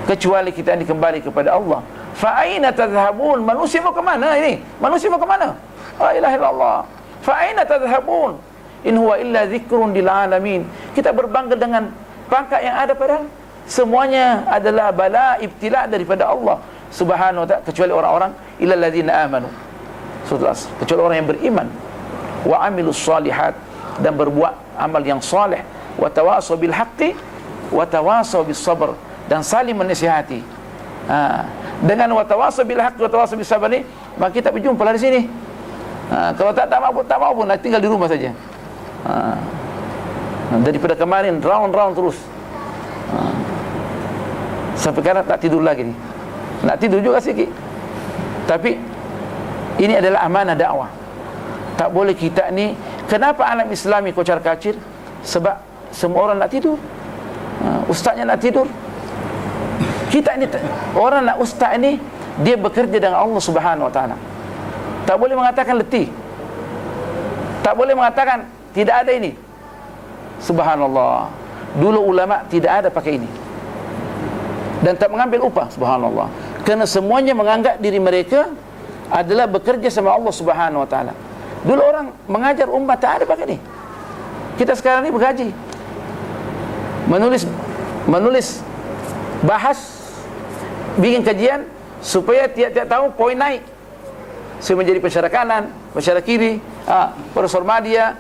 Kecuali kita ini kembali kepada Allah. Fa aina tadhhabun? Manusia mau ke mana ini? Manusia mau ke mana? La ilaha illallah. Fa aina tadhhabun? in huwa illa dzikrun lil alamin. Kita berbangga dengan pangkat yang ada, padahal semuanya adalah bala, ibtila daripada Allah Subhanahu wa ta'ala, kecuali orang-orang illal ladzina amanu, surah Al-Asr, kecuali orang yang beriman, wa amilus shalihat, dan berbuat amal yang saleh, wa tawasaw bil haqqi wa tawasaw bis sabr, dan saling menasihati. Dengan wa tawasaw bil haqqi wa tawasaw bis sabr ni, maka kita berjumpa lah di sini. Kalau tak mau pun tinggal di rumah saja. Daripada kemarin round terus, sampai sekarang tak tidur lagi ni. Nak tidur juga sikit. Tapi ini adalah amanah dakwah. Tak boleh kita ni. Kenapa alam Islami kocar kacir? Sebab semua orang nak tidur. Ustaznya nak tidur. Kita ni, orang nak ustaz ni, dia bekerja dengan Allah Subhanahu wa ta'ala. Tak boleh mengatakan letih. Tak boleh mengatakan tidak ada ini. Subhanallah. Dulu ulama tidak ada pakai ini, dan tak mengambil upah. Subhanallah. Kerana semuanya menganggap diri mereka adalah bekerja sama Allah Subhanahu wa ta'ala. Dulu orang mengajar umat tak ada pakai ni. Kita sekarang ni bergaji, menulis bahas, bikin kajian supaya tiap-tiap tahun poin naik. Saya menjadi pensyarah kanan, pensyarah kiri, profesor media,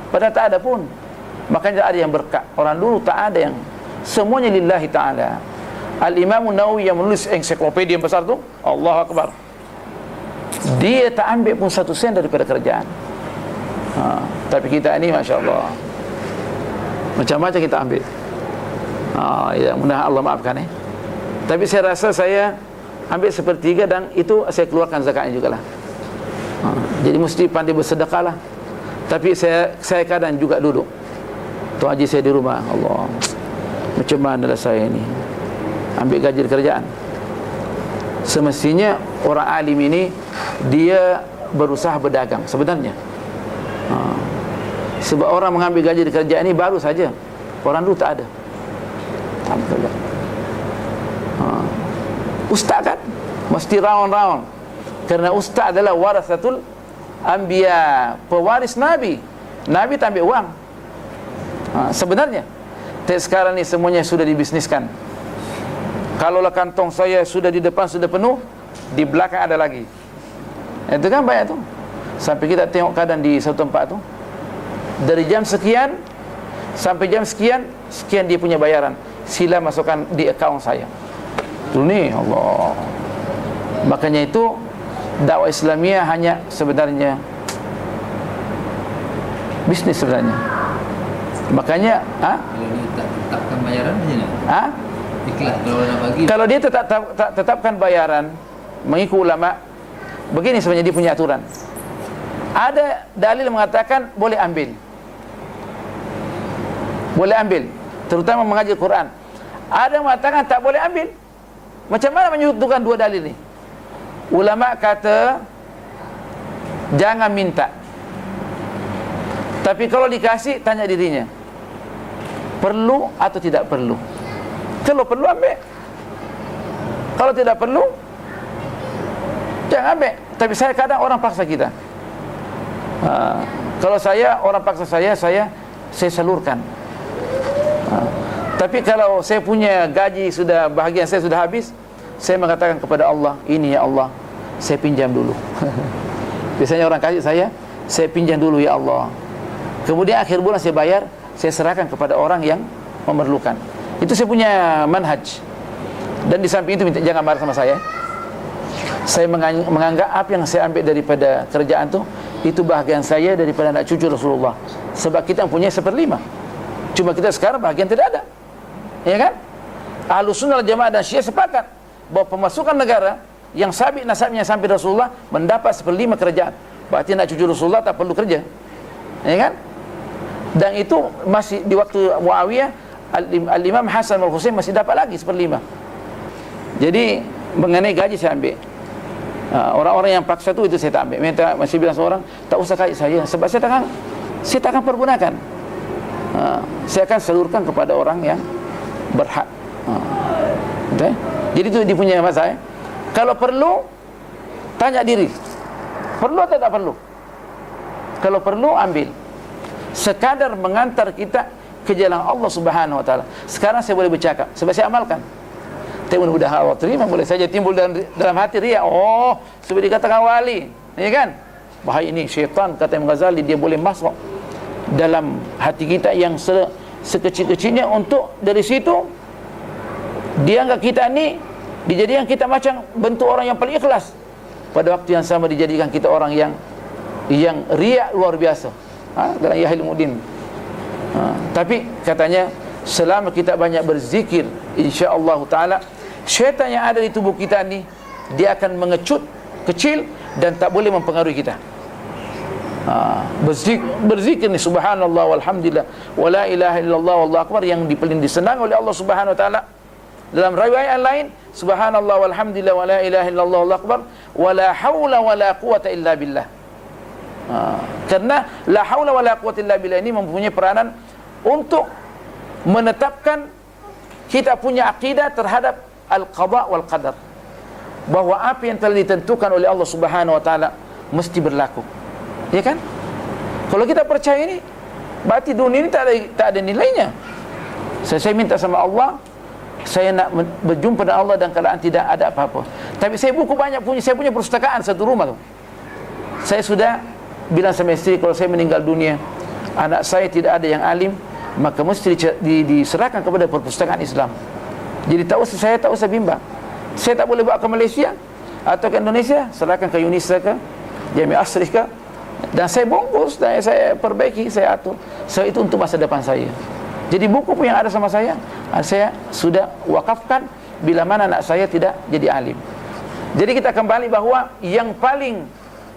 padahal tak ada pun. Makanya ada yang berkat. Orang dulu tak ada yang, semuanya lillahi ta'ala. Al-Imam Nawawi yang menulis ensiklopedia yang besar tu, Allahu Akbar, dia tak ambil pun satu sen daripada kerajaan. Tapi kita ni Masya Allah, macam-macam kita ambil. Ya, mudah Allah maafkan. Tapi saya rasa saya ambil sepertiga, dan itu saya keluarkan zakatnya juga lah. Jadi mesti pandai bersedekah lah. Tapi saya kadang juga duduk, Tuan Haji saya di rumah, Allah, macam mana lah saya ni ambil gaji di kerajaan. Semestinya orang alim ini dia berusaha berdagang sebenarnya. Sebab orang mengambil gaji di kerajaan ini baru saja. Orang dulu tak ada. Ustaz kan mesti round, kerana ustaz adalah warasatul anbiya, pewaris Nabi. Nabi tak ambil uang. Sebenarnya tapi sekarang ni semuanya sudah dibisniskan. Kalaulah kantong saya sudah di depan sudah penuh, di belakang ada lagi. Itu kan banyak tu. Sampai kita tengok kadang di satu tempat tu, dari jam sekian sampai jam sekian dia punya bayaran, sila masukkan di akaun saya. Tu ni Allah. Makanya itu dakwah Islamiyah hanya sebenarnya bisnis sebenarnya. Makanya kalau dia tak tetapkan bayaran macam mana? Ikhlas kalau nak bagi. Kalau dia tetapkan bayaran mengikut ulama, begini sebenarnya dia punya aturan. Ada dalil mengatakan boleh ambil, terutama mengajar Quran. Ada mengatakan tak boleh ambil. Macam mana menyutukan dua dalil ni? Ulama kata jangan minta, tapi kalau dikasih tanya dirinya, perlu atau tidak perlu. Kalau perlu ambil, kalau tidak perlu jangan ambil. Tapi saya kadang orang paksa kita. Kalau orang paksa saya salurkan. Tapi kalau saya punya gaji sudah, bahagian saya sudah habis, saya mengatakan kepada Allah, ini ya Allah, saya pinjam dulu. Biasanya orang kasih saya pinjam dulu ya Allah. Kemudian akhir bulan saya bayar, saya serahkan kepada orang yang memerlukan. Itu saya punya manhaj. Dan di samping itu jangan marah sama saya. Saya menganggap apa yang saya ambil daripada kerjaan itu bahagian saya daripada anak cucu Rasulullah. Sebab kita punya 1/5. Cuma kita sekarang bahagian tidak ada. Ya kan? Ahlus Sunnah wal Jamaah dan Syiah sepakat bahawa pemasukan negara yang sabit nasabnya sampai Rasulullah mendapat 1/5 kerajaan. Berarti anak cucu Rasulullah tak perlu kerja. Ya kan? Dan itu masih di waktu Muawiyah, Al-Imam Hasan wal Husain masih dapat lagi 1/5. Jadi mengenai gaji saya ambil. Orang-orang yang paksa itu saya tak ambil. Masih bilang seorang, tak usah kait saya, sebab saya tak akan pergunakan. Saya akan salurkan kepada orang yang berhak. Okay? Jadi itu dia punya masalah. Kalau perlu, tanya diri, perlu atau tak perlu. Kalau perlu ambil. Sekadar mengantar kita ke jalan Allah Subhanahu wa taala. Sekarang saya boleh bercakap sebab saya amalkan. Tapi mudah-mudahan Allah terima, boleh saja timbul dalam hati riya. Oh, sebab dikatakan wali, ya kan? Bahaya ini syaitan, kata Imam Ghazali, dia boleh masuk dalam hati kita yang sekecil-kecilnya, untuk dari situ dia anggap kita ni, dijadikan kita macam bentuk orang yang paling ikhlas. Pada waktu yang sama dijadikan kita orang yang riak luar biasa. Dalam Yahya Ulumuddin. Tapi katanya selama kita banyak berzikir, insya-Allah taala syaitan yang ada di tubuh kita ni dia akan mengecut kecil dan tak boleh mempengaruhi kita. Berzikir ni subhanallah walhamdulillah wala ilaha illallah wallahu akbar yang paling disenang oleh Allah Subhanahu wa taala. Dalam riwayat lain subhanallah walhamdulillah wala ilaha illallah wallahu akbar wala haula wala quwata illa billah. Karena la haula wala quwata illa billah ini mempunyai peranan untuk menetapkan kita punya akidah terhadap al-qada wal qadar, bahawa apa yang telah ditentukan oleh Allah Subhanahu wa taala mesti berlaku. Ya kan? Kalau kita percaya ini, berarti dunia ini tak ada nilainya. Saya minta sama Allah, saya nak berjumpa dengan Allah dan keadaan tidak ada apa-apa. Tapi saya punya perpustakaan satu rumah tu. Saya sudah bilang sama isteri, kalau saya meninggal dunia, anak saya tidak ada yang alim, maka mesti diserahkan kepada perpustakaan Islam. Jadi saya tak usah bimbang. Saya tak boleh bawa ke Malaysia atau ke Indonesia, serahkan ke Yunisa ke Jami' Asrih ke, dan saya bungkus dan saya perbaiki, saya atur. So itu untuk masa depan saya. Jadi buku pun yang ada sama saya sudah wakafkan bila mana anak saya tidak jadi alim. Jadi kita kembali bahawa yang paling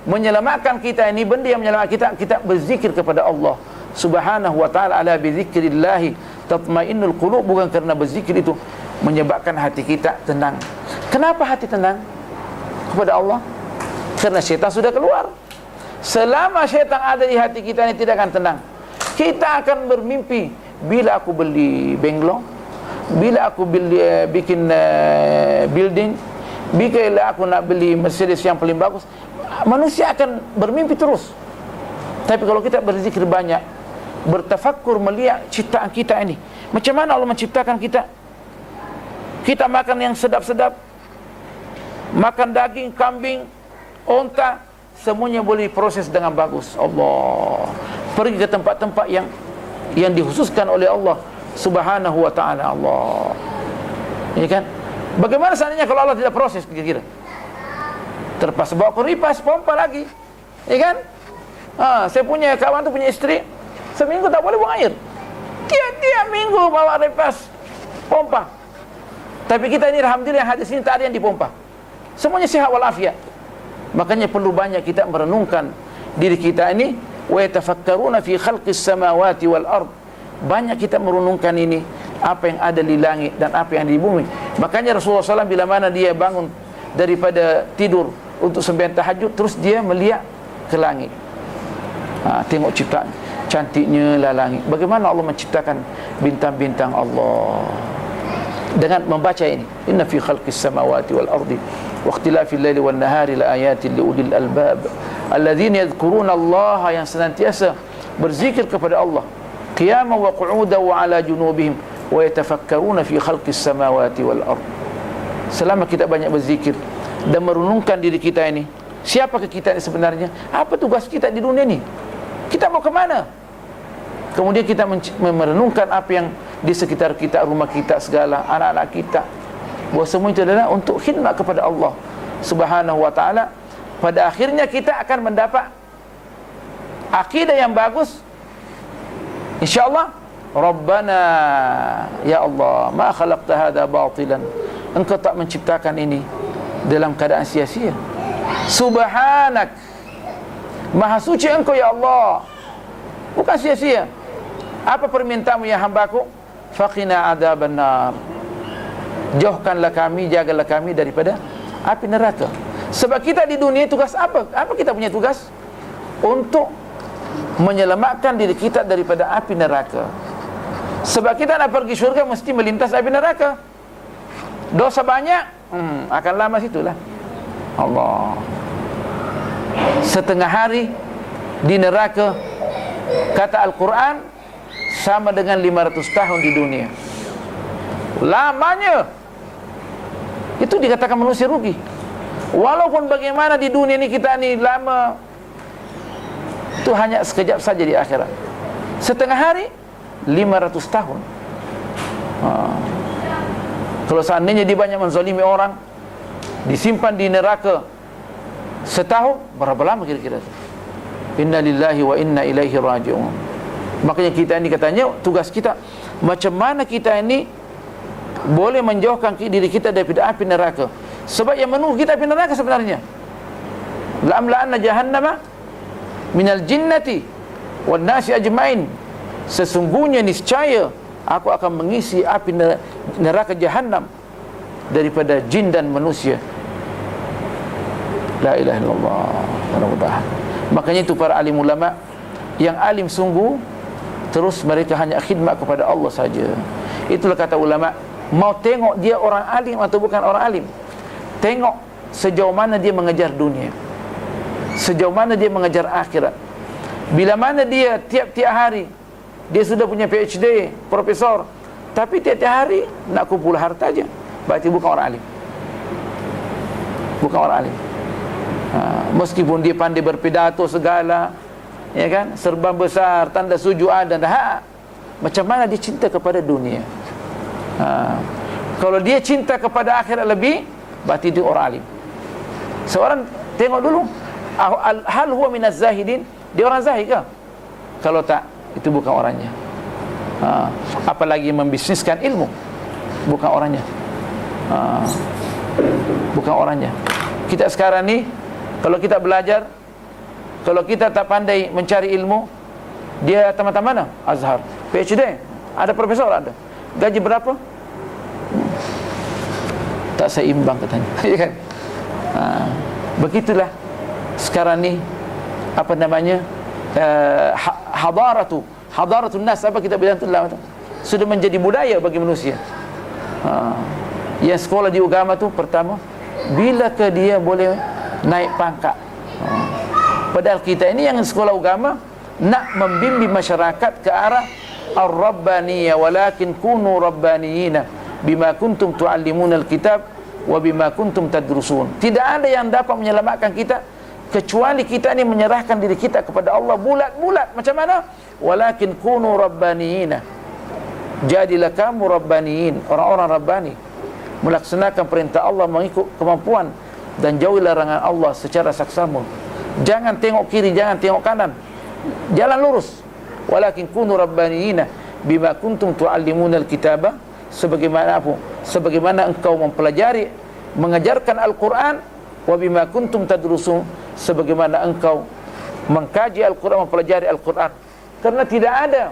menyelamatkan kita ini, benda yang menyelamatkan kita berzikir kepada Allah Subhanahu wa ta'ala. Ala bizikrillahi tatmainnul qulub. Bukan kerana berzikir itu menyebabkan hati kita tenang. Kenapa hati tenang kepada Allah? Kerana syaitan sudah keluar. Selama syaitan ada di hati kita ini tidak akan tenang. Kita akan bermimpi, bila aku beli bengkelong, bila aku bikin building, bila aku nak beli Mercedes yang paling bagus. Manusia akan bermimpi terus. Tapi kalau kita berzikir banyak, bertafakkur melihat ciptaan kita ini, macam mana Allah menciptakan kita. Kita makan yang sedap-sedap, makan daging kambing, onta, semuanya boleh proses dengan bagus. Allah pergi ke tempat-tempat yang dikhususkan oleh Allah Subhanahu wa ta'ala. Allah, ya kan? Bagaimana seandainya kalau Allah tidak proses, kira-kira terpaksa bawa ke ripas, pompa lagi, ya kan? Saya punya kawan tu punya isteri, seminggu tak boleh buang air, tiap-tiap minggu bawa ripas, pompa. Tapi kita ini alhamdulillah hadis ini tak ada yang dipompa, semuanya sihat walafiat. Makanya perlu banyak kita merenungkan diri kita ini. Wa yatafakkaruna fi khalqis samawati wal ard. Banyak kita merenungkan ini, apa yang ada di langit dan apa yang di bumi. Makanya Rasulullah SAW bila mana dia bangun daripada tidur untuk sembahyang tahajud, terus dia melihat ke langit. Tengok ciptaan cantiknya lah langit. Bagaimana Allah menciptakan bintang-bintang Allah. Dengan membaca ini, inna fi khalqis samawati wal ardi wa ikhtilafil laili wan nahari la ayatin li ulil albab alladzina yadhkuruna Allah, yang senantiasa berzikir kepada Allah qiyaman wa qu'udan wa ala junubihim wa yatafakkaruna fi khalqis samawati wal ard. Selama kita banyak berzikir dan merenungkan diri kita ini, siapakah kita ini sebenarnya, apa tugas kita di dunia ini, kita mau ke mana. Kemudian kita merenungkan apa yang di sekitar kita, rumah kita segala, anak-anak kita, bahawa semua itu adalah untuk khidmat kepada Allah Subhanahu wa ta'ala. Pada akhirnya kita akan mendapat akidah yang bagus, insya-Allah. Rabbana, ya Allah, ma khalaqta hadha batilan, engkau tak menciptakan ini dalam keadaan sia-sia. Subhanak, maha suci engkau ya Allah, bukan sia-sia. Apa permintaanmu ya hambaku? Faqina adzaban nar, jauhkanlah kami, jagalah kami daripada api neraka. Sebab kita di dunia tugas apa? Apa kita punya tugas? Untuk menyelamatkan diri kita daripada api neraka. Sebab kita nak pergi syurga mesti melintas api neraka. Dosa banyak, akan lama situlah. Allah, setengah hari di neraka, kata Al-Quran, sama dengan 500 tahun di dunia. Lamanya. Itu dikatakan manusia rugi. Walaupun bagaimana di dunia ini kita ini lama, itu hanya sekejap saja di akhirat. Setengah hari 500 tahun. Kalau seandainya dia banyak menzalimi orang, disimpan di neraka setahun, berapa lama kira-kira? Inna lillahi wa inna ilaihi raji'un. Makanya kita ini katanya tugas kita, macam mana kita ini boleh menjauhkan diri kita daripada api neraka. Sebab yang menunggu kita api neraka sebenarnya. La'amla'anna jahannama minal jinnati wan nasi ajmain. Sesungguhnya niscaya aku akan mengisi api neraka Jahannam daripada jin dan manusia. La ilaha illallah. Mudah-mudahan. Makanya itu para alim ulama yang alim sungguh, terus mereka hanya khidmat kepada Allah saja. Itulah kata ulama, mau tengok dia orang alim atau bukan orang alim, tengok sejauh mana dia mengejar dunia, sejauh mana dia mengejar akhirat. Bila mana dia tiap-tiap hari dia sudah punya PhD, profesor, tapi tiap-tiap hari nak kumpul harta aja, berarti bukan orang alim. Bukan orang alim. Meskipun dia pandai berpidato segala, ya kan, serban besar, tanda sujud ada, macam mana dia cinta kepada dunia? Kalau dia cinta kepada akhirat lebih, berarti dia orang alim. Seorang tengok dulu, hal huwa minaz zahidin, dia orang zahid ke? Kalau tak, itu bukan orangnya. Apalagi membisniskan ilmu, bukan orangnya. Bukan orangnya. Kita sekarang ni, kalau kita belajar, kalau kita tak pandai mencari ilmu, dia tamat mana? Azhar, PhD, ada profesor, ada. Gaji berapa? Tak seimbang katanya. Ya kan? Begitulah sekarang ni, apa namanya, hadaratun nas, apa kita bilang tu dalam itu, sudah menjadi budaya bagi manusia. Yang sekolah di agama tu, pertama, bila ke dia boleh naik pangkat. Padahal kita ini yang sekolah agama nak membimbing masyarakat ke arah ar-rabbaniyah, walakin kunu rabbaniyina bima kuntum tuallimuna al-kitab wa bima kuntum tadrusun. Tidak ada yang dapat menyelamatkan kita kecuali kita ini menyerahkan diri kita kepada Allah bulat-bulat. Macam mana? Walakin kunu rabbaniyina, jadilah kamu rabbaniyin, orang-orang rabbani, melaksanakan perintah Allah, mengikut kemampuan, dan jauhi larangan Allah secara saksama. Jangan tengok kiri, jangan tengok kanan, jalan lurus. Walakin kunu rabbaniyina bima kuntum tuallimuna al-kitaba, sebagaimana apa? Sebagaimana engkau mempelajari, mengajarkan Al-Quran, wa bima kuntum tadrusun, sebagaimana engkau mengkaji Al-Quran, mempelajari Al-Quran. Karena tidak ada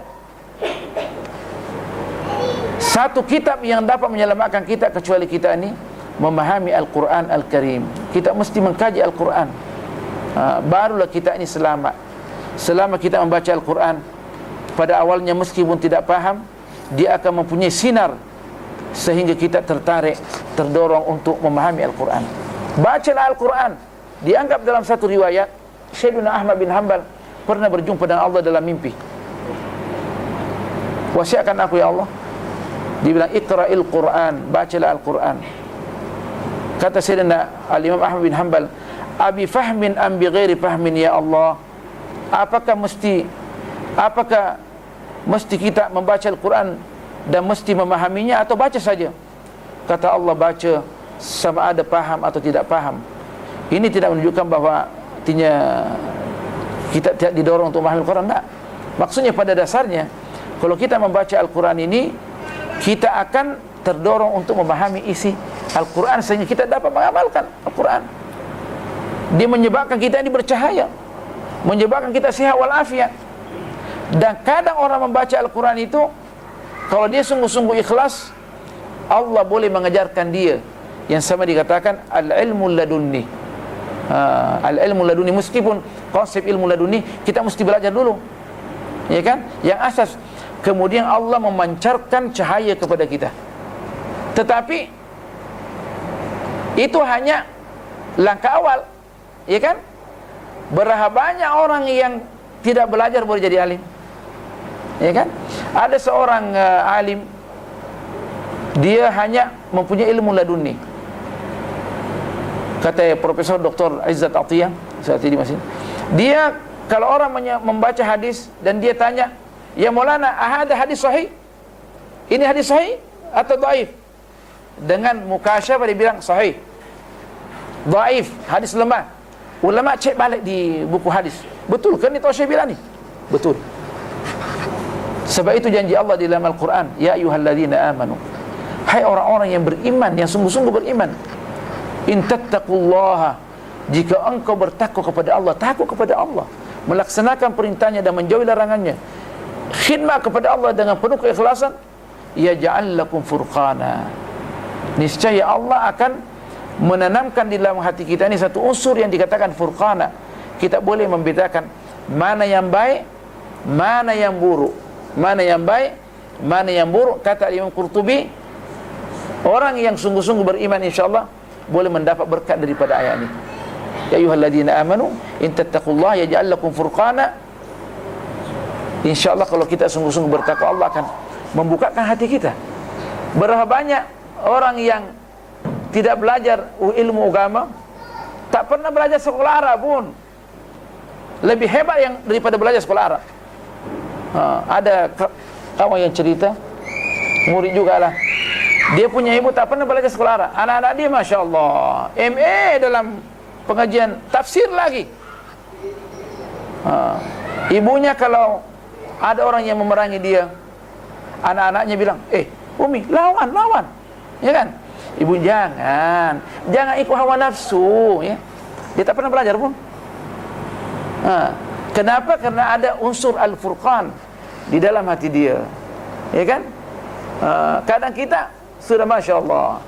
satu kitab yang dapat menyelamatkan kita kecuali kita ini memahami Al-Quran Al-Karim. Kita mesti mengkaji Al-Quran, barulah kita ini selamat. Selama kita membaca Al-Quran, pada awalnya meskipun tidak faham, dia akan mempunyai sinar sehingga kita tertarik, terdorong untuk memahami Al-Quran. Bacalah Al-Quran. Dianggap dalam satu riwayat, Sayyidina Ahmad bin Hanbal pernah berjumpa dengan Allah dalam mimpi. Wasiatkan aku ya Allah. Dia bilang, iqra'il Quran, bacalah Al-Quran. Kata Sayyidina Al-Imam Ahmad bin Hanbal, abi fahmin am bi ghairi fahmin ya Allah? Apakah mesti kita membaca Al-Quran dan mesti memahaminya, atau baca saja? Kata Allah, baca sama ada paham atau tidak paham. Ini tidak menunjukkan bahawa artinya kita tidak didorong untuk memahami Al-Quran. Tak. Maksudnya pada dasarnya, kalau kita membaca Al-Quran ini, kita akan terdorong untuk memahami isi Al-Quran sehingga kita dapat mengamalkan Al-Quran. Dia menyebabkan kita ini bercahaya, menyebabkan kita sihat walafiat. Dan kadang orang membaca Al-Quran itu, kalau dia sungguh-sungguh ikhlas, Allah boleh mengajarkan dia yang sama dikatakan al-ilmu ladunni. Al-ilmu ladunni, meskipun konsep ilmu ladunni kita mesti belajar dulu, ya kan? Yang asas, kemudian Allah memancarkan cahaya kepada kita. Tetapi itu hanya langkah awal, ya kan? Berapa banyak orang yang tidak belajar boleh jadi alim. Ya kan? Ada seorang alim, dia hanya mempunyai ilmu laduni. Kata Profesor Dr. Izzat Atiyah saat ini masih. Dia kalau orang membaca hadis dan dia tanya, "Ya Maulana, ada hadis sahih? Ini hadis sahih atau dhaif?" Dengan mukasyafah dia bilang sahih. Dhaif, hadis lemah. Ulama cek balik di buku hadis. Betul kan itu saya bilang ni? Betul. Sebab itu janji Allah di dalam Al-Quran, ya ayyuhalladzina amanu, hai orang-orang yang beriman, yang sungguh-sungguh beriman, in tattaqullaha, jika engkau bertakwa kepada Allah, takut kepada Allah, melaksanakan perintahnya dan menjauhi larangannya, khidmat kepada Allah dengan penuh keikhlasan, yaj'al lakum furqana, niscaya Allah akan menanamkan di dalam hati kita ini satu unsur yang dikatakan furqana. Kita boleh membedakan mana yang baik, mana yang buruk, mana yang baik, mana yang buruk. Kata Imam Qurtubi, orang yang sungguh-sungguh beriman insyaallah boleh mendapat berkat daripada ayat ini. Ya ayyuhalladzina amanu in tattaqullaha yaj'al lakum furqana. Insyaallah kalau kita sungguh-sungguh bertakwa, Allah akan membukakan hati kita. Berapa banyak orang yang tidak belajar ilmu agama, tak pernah belajar sekolah Arab pun, lebih hebat yang daripada belajar sekolah Arab. Ada kawan yang cerita, murid juga lah, dia punya ibu tak pernah belajar sekolah Arab. Anak-anak dia Masya Allah MA dalam pengajian tafsir lagi. Ibunya kalau ada orang yang memerangi dia, anak-anaknya bilang, Umi lawan, ya kan? Ibu jangan ikut hawa nafsu, ya. Dia tak pernah belajar pun. Kenapa? Karena ada unsur al-furqan di dalam hati dia, ya kan? Kadang kita sudah Masya Allah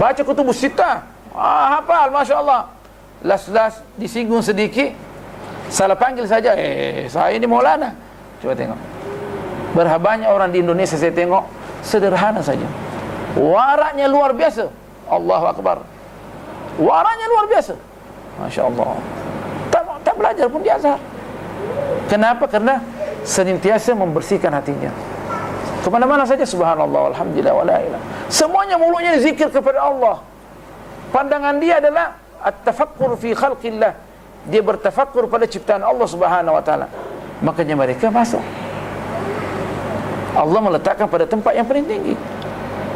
baca kutubus sittah, hafal Masya Allah, las-las disinggung sedikit, salah panggil saja, saya ini Maulana. Coba tengok, berapa banyak orang di Indonesia saya tengok sederhana saja, waraknya luar biasa. Allahu Akbar, waraknya luar biasa, Masya Allah. Tak belajar pun di Azhar. Kenapa? Karena senantiasa membersihkan hatinya. Kemana-mana saja subhanallah, alhamdulillah, wala ilah. Semuanya mulutnya zikir kepada Allah. Pandangan dia adalah at-tafakkur fi khalqillah. Dia bertafakkur pada ciptaan Allah subhanahu wa ta'ala. Makanya mereka masuk. Allah meletakkan pada tempat yang paling tinggi,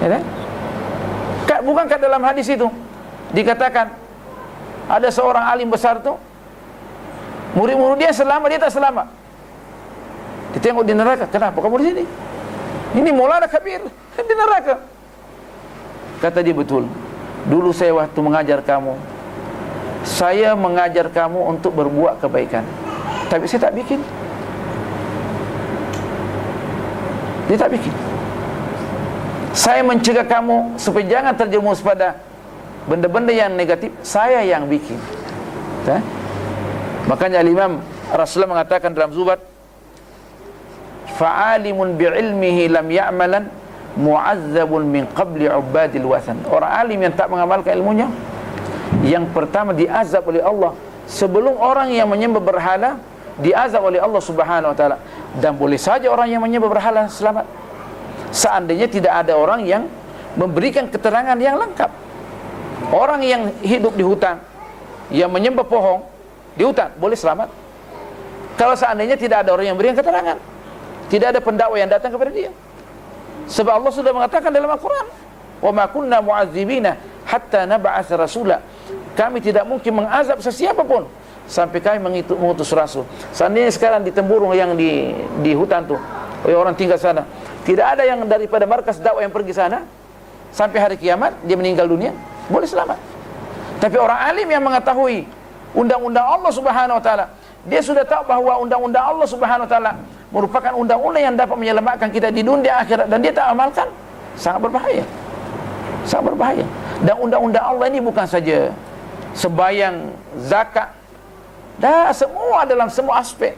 ya kan? Bukankah dalam hadis itu dikatakan ada seorang alim besar tu, murid-murid dia selamat, dia tak selamat. Ditengok di neraka. Kenapa kamu di sini? Ini Maulana Kabir di neraka. Kata dia, betul. Dulu saya waktu mengajar kamu, saya mengajar kamu untuk berbuat kebaikan, tapi saya tak bikin. Dia tak bikin. Saya mencegah kamu supaya jangan terjerumus pada benda-benda yang negatif, saya yang bikin. Makanya Imam Rasulullah mengatakan dalam Zubat, fa'alimun bi'ilmihi lam ya'malan mu'azzabun min qabli ubadil wathan. Orang alim yang tak mengamalkan ilmunya, yang pertama diazab oleh Allah sebelum orang yang menyembah berhala diazab oleh Allah subhanahu wa ta'ala. Dan boleh saja orang yang menyembah berhala selamat, seandainya tidak ada orang yang memberikan keterangan yang lengkap. Orang yang hidup di hutan, yang menyembah pohon di hutan, boleh selamat kalau seandainya tidak ada orang yang berikan keterangan, tidak ada pendakwa yang datang kepada dia. Sebab Allah sudah mengatakan dalam Al-Quran, wa ma kunna mu'adzibina hatta nab'atsa rasula. Kami tidak mungkin mengazab sesiapa pun sampai kami mengutus rasul. Seandainya sekarang di Temburung yang di hutan tu, orang tinggal sana, tidak ada yang daripada markas dakwah yang pergi sana, sampai hari kiamat dia meninggal dunia, boleh selamat. Tapi orang alim yang mengetahui undang-undang Allah subhanahu wa ta'ala, dia sudah tahu bahawa undang-undang Allah subhanahu wa ta'ala merupakan undang-undang yang dapat menyelamatkan kita di dunia akhirat, dan dia tak amalkan, sangat berbahaya. Sangat berbahaya. Dan undang-undang Allah ini bukan saja sembahyang, zakat, dah semua, dalam semua aspek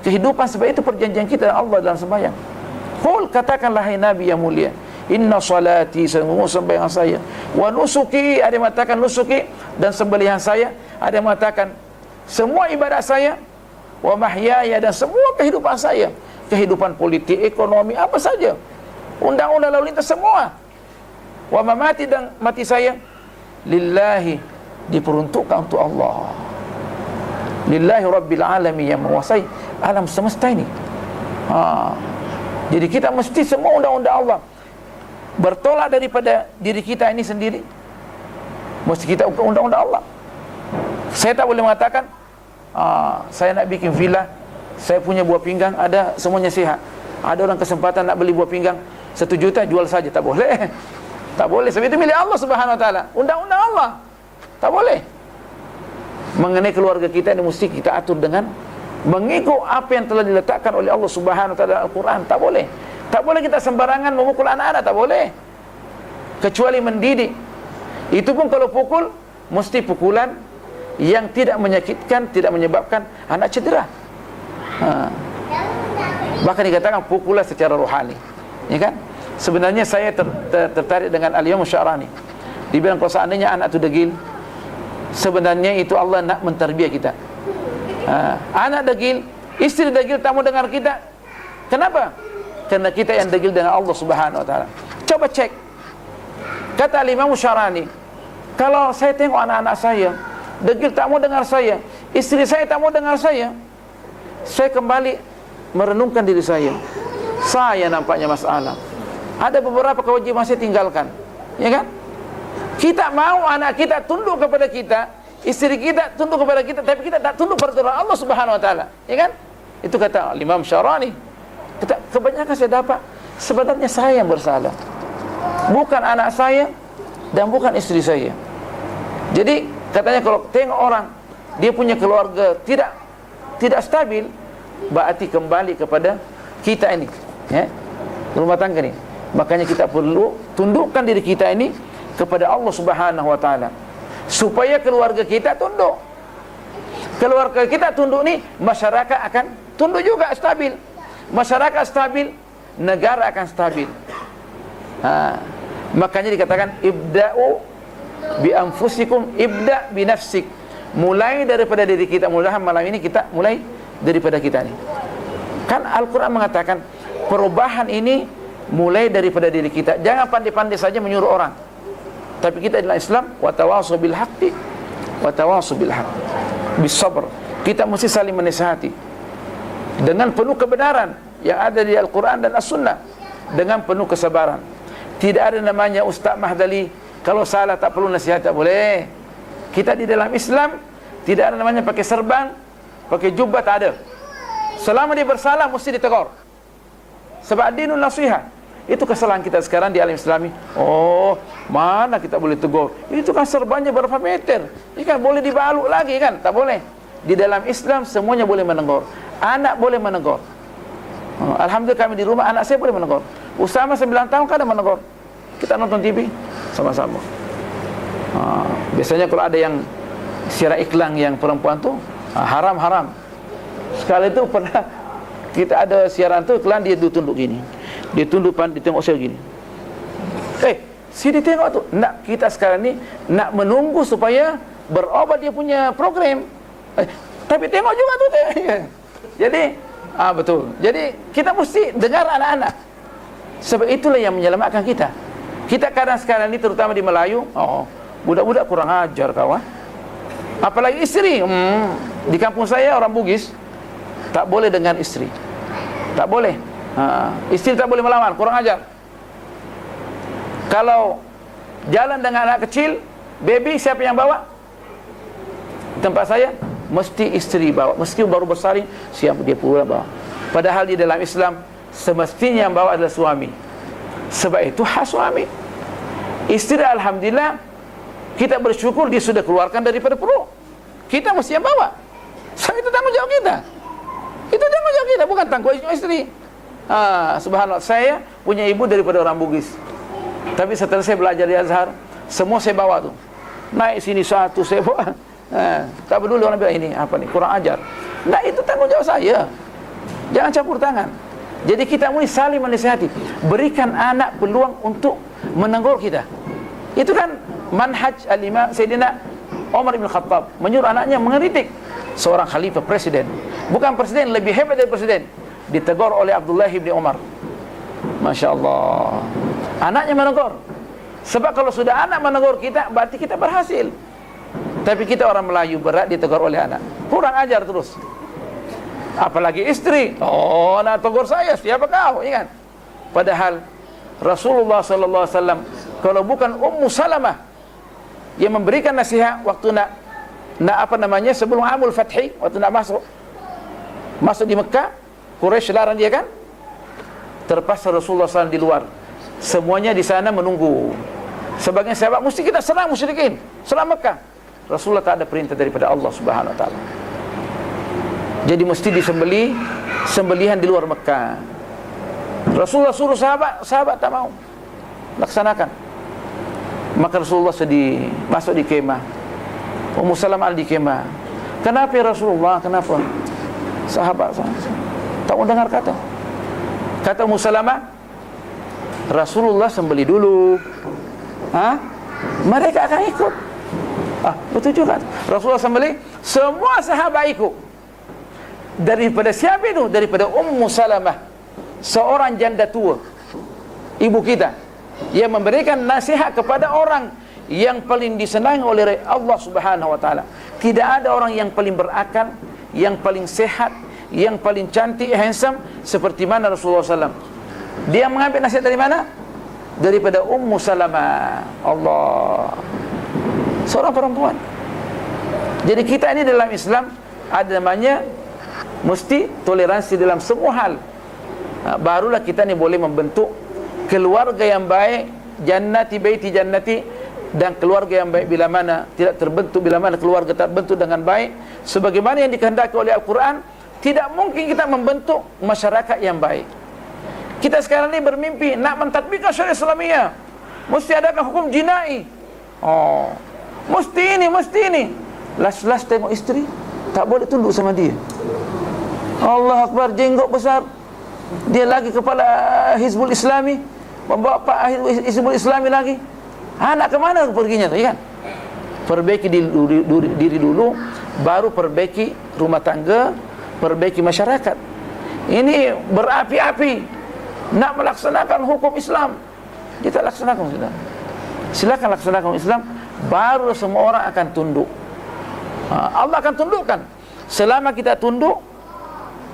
kehidupan. Sebab itu perjanjian kita dengan Allah dalam sembahyang. Qul, katakanlah hai Nabi yang mulia, inna salati, sungguh sembahyang saya, wa nusuki, ada yang mengatakan nusuki, dan sembelihan saya, ada yang mengatakan semua ibadat saya, wa mahyaya, dan semua kehidupan saya, kehidupan politik, ekonomi, apa saja, undang-undang lalu lintas semua, wa mamati, dan mati saya, lillahi, diperuntukkan untuk Allah, lillahi rabbil alamin, yang menguasai alam semesta ini. Jadi kita mesti semua undang-undang Allah bertolak daripada diri kita ini sendiri. Mesti kita undang-undang Allah. Saya tak boleh mengatakan saya nak bikin villa, saya punya buah pinggang ada, semuanya sihat. Ada orang kesempatan nak beli buah pinggang 1 juta, jual saja. Tak boleh. Tak boleh, sebab itu milik Allah Subhanahu Wa Taala, undang-undang Allah. Tak boleh. Mengenai keluarga kita ini mesti kita atur dengan mengikut apa yang telah diletakkan oleh Allah Subhanahu Wa Taala dalam Al-Quran. Tak boleh. Tak boleh kita sembarangan memukul anak-anak, tak boleh. Kecuali mendidik. Itu pun kalau pukul, mesti pukulan yang tidak menyakitkan, tidak menyebabkan anak cedera. Bahkan dikatakan pukulan secara rohani, ya kan? Sebenarnya saya tertarik dengan Al-Imam Syarani. Dia bilang kalau seandainya anak itu degil, sebenarnya itu Allah nak mentarbiah kita. Anak degil, istri degil, tak mau dengar kita. Kenapa? Karena kita yang degil dengan Allah Subhanahu Wa Taala. Coba cek. Kata Al-Imam Syarani, kalau saya tengok anak-anak saya degil, tak mau dengar saya, istri saya tak mau dengar saya kembali merenungkan diri saya. Saya nampaknya masalah. Ada beberapa kewajiban saya tinggalkan, ya kan? Kita mau anak kita tunduk kepada kita, istri kita tunduk kepada kita, tapi kita tak tunduk pada Allah Subhanahu Wa Taala, ya kan? Itu kata Imam Syarani. Kebanyakan saya dapat sebenarnya saya yang bersalah, bukan anak saya dan bukan istri saya. Jadi katanya kalau tengok orang dia punya keluarga tidak stabil, berarti kembali kepada kita ini, ya, rumah tangga ini. Makanya kita perlu tundukkan diri kita ini kepada Allah Subhanahu Wa Taala, supaya keluarga kita tunduk. Keluarga kita tunduk nih, masyarakat akan tunduk juga, stabil. Masyarakat stabil, negara akan stabil. Makanya dikatakan ibda'u bi anfusikum, ibda' bi nafsik. Mulai daripada diri kita. Mudah-mudahan malam ini kita mulai daripada kita nih. Kan Al-Quran mengatakan perubahan ini mulai daripada diri kita. Jangan pandai-pandai saja menyuruh orang, tapi kita dalam Islam wa tawasau bil haqqi wa tawasau bil haqq bis sabr. Kita mesti saling menasihati dengan penuh kebenaran yang ada di Al-Quran dan As-Sunnah, dengan penuh kesabaran. Tidak ada namanya Ustaz Mahdali kalau salah tak perlu nasihat, tak boleh. Kita di dalam Islam tidak ada namanya pakai serban, pakai jubah, tak ada. Selama dia bersalah mesti ditegur, sebab dinun nasihat. Itu kesalahan kita sekarang di alam Islami. Oh, mana kita boleh tegur? Itu kan serbannya berapa meter, ini kan boleh dibalut lagi kan? Tak boleh. Di dalam Islam semuanya boleh menegur. Anak boleh menegur. Alhamdulillah kami di rumah anak saya boleh menegur. Usama 9 tahun kadang menegur. Kita nonton TV sama-sama. Biasanya kalau ada yang siaran iklan yang perempuan tu haram-haram. Sekali itu pernah kita ada siaran tu iklan, dia tunduk gini. Dia tunduk dia tengok saya gini. Sini tengok tu. Nak kita sekarang ni nak menunggu supaya berobat dia punya program. Tapi tengok juga tu. Jadi betul. Jadi kita mesti dengar anak-anak. Sebab itulah yang menyelamatkan kita. Kita kadang sekarang ni terutama di Melayu, budak-budak kurang ajar kawan. Apalagi istri. Di kampung saya orang Bugis tak boleh dengan istri. Tak boleh. Istri tak boleh melawan, kurang ajar. Kalau jalan dengan anak kecil, baby, siapa yang bawa? Di tempat saya mesti istri bawa, mesti baru bersalin siapa dia pula bawa. Padahal di dalam Islam semestinya yang bawa adalah suami. Sebab itu hak suami. Istri alhamdulillah kita bersyukur dia sudah keluarkan daripada perut. Kita mesti yang bawa. Sebab itu tanggung jawab kita. Itu tanggung jawab kita, bukan tanggung jawab istri. Subhanallah, saya punya ibu daripada orang Bugis. Tapi setelah saya belajar di Azhar, semua saya bawa tu. Naik sini satu saya bawa. Tak peduli orang bilang ini apa ni, kurang ajar. Nah, itu tanggung jawab saya. Jangan campur tangan. Jadi kita mesti saling menasihati. Berikan anak peluang untuk menegur kita. Itu kan manhaj al-Imam Sayyidina Umar bin Khattab, menyuruh anaknya mengeritik seorang khalifah presiden. Bukan presiden, lebih hebat dari presiden. Ditegur oleh Abdullah bin Umar. Masya Allah. Anaknya menegur. Sebab kalau sudah anak menegur kita, berarti kita berhasil. Tapi kita orang Melayu berat ditegur oleh anak. Kurang ajar terus. Apalagi istri. Oh, nak tegur saya, siapa kau? Ya kan? Padahal Rasulullah sallallahu alaihi wasallam, kalau bukan Ummu Salamah yang memberikan nasihat waktu nak sebelum Amul Fathi, waktu nak masuk di Mekah, Quraisy larang dia kan? Terpaksa Rasulullah SAW di luar. Semuanya di sana menunggu. Sebagian sahabat, mesti kita serang musyrikin, serang Mekah. Rasulullah tak ada perintah daripada Allah Subhanahu wa taala. Jadi mesti disembelih sembelihan di luar Mekah. Rasulullah suruh sahabat tak mau laksanakan. Maka Rasulullah sedih, masuk di kemah. Ummu Salamah di kemah. Kenapa ya Rasulullah? Kenapa? Sahabat tak mau dengar kata. Kata Ummu Salamah, Rasulullah sembelih dulu. Mereka akan ikut. Betul juga. Rasulullah sembelih, semua sahabat ikut. Daripada siapa itu? Daripada Ummu Salamah, seorang janda tua, ibu kita, yang memberikan nasihat kepada orang yang paling disenangi oleh Allah Subhanahu wa taala. Tidak ada orang yang paling berakal, yang paling sehat, yang paling cantik, handsome seperti mana Rasulullah SAW. Dia mengambil nasihat dari mana? Daripada Ummu Salamah. Allah, seorang perempuan. Jadi kita ini dalam Islam ada namanya mesti toleransi dalam semua hal. Barulah kita ni boleh membentuk keluarga yang baik, jannati baiti jannati, dan keluarga yang baik bila mana tidak terbentuk, bila mana keluarga terbentuk dengan baik sebagaimana yang dikehendaki oleh Al-Quran. Tidak mungkin kita membentuk masyarakat yang baik. Kita sekarang ni bermimpi nak mentadbikkan syariat Islamiyah, mesti adakan hukum jinai. Mesti ini. Las tengok isteri, tak boleh tunduk sama dia. Allah Akbar, jenggot besar. Dia lagi kepala Hizbul Islami, membawa Pak Hizbul Islami lagi. Nak ke mana perginya tu, ya kan? Perbaiki diri dulu, baru perbaiki rumah tangga, perbaiki masyarakat. Ini berapi-api nak melaksanakan hukum Islam, kita laksanakan sudah. Silakan laksanakan Islam, baru semua orang akan tunduk. Allah akan tundukkan. Selama kita tunduk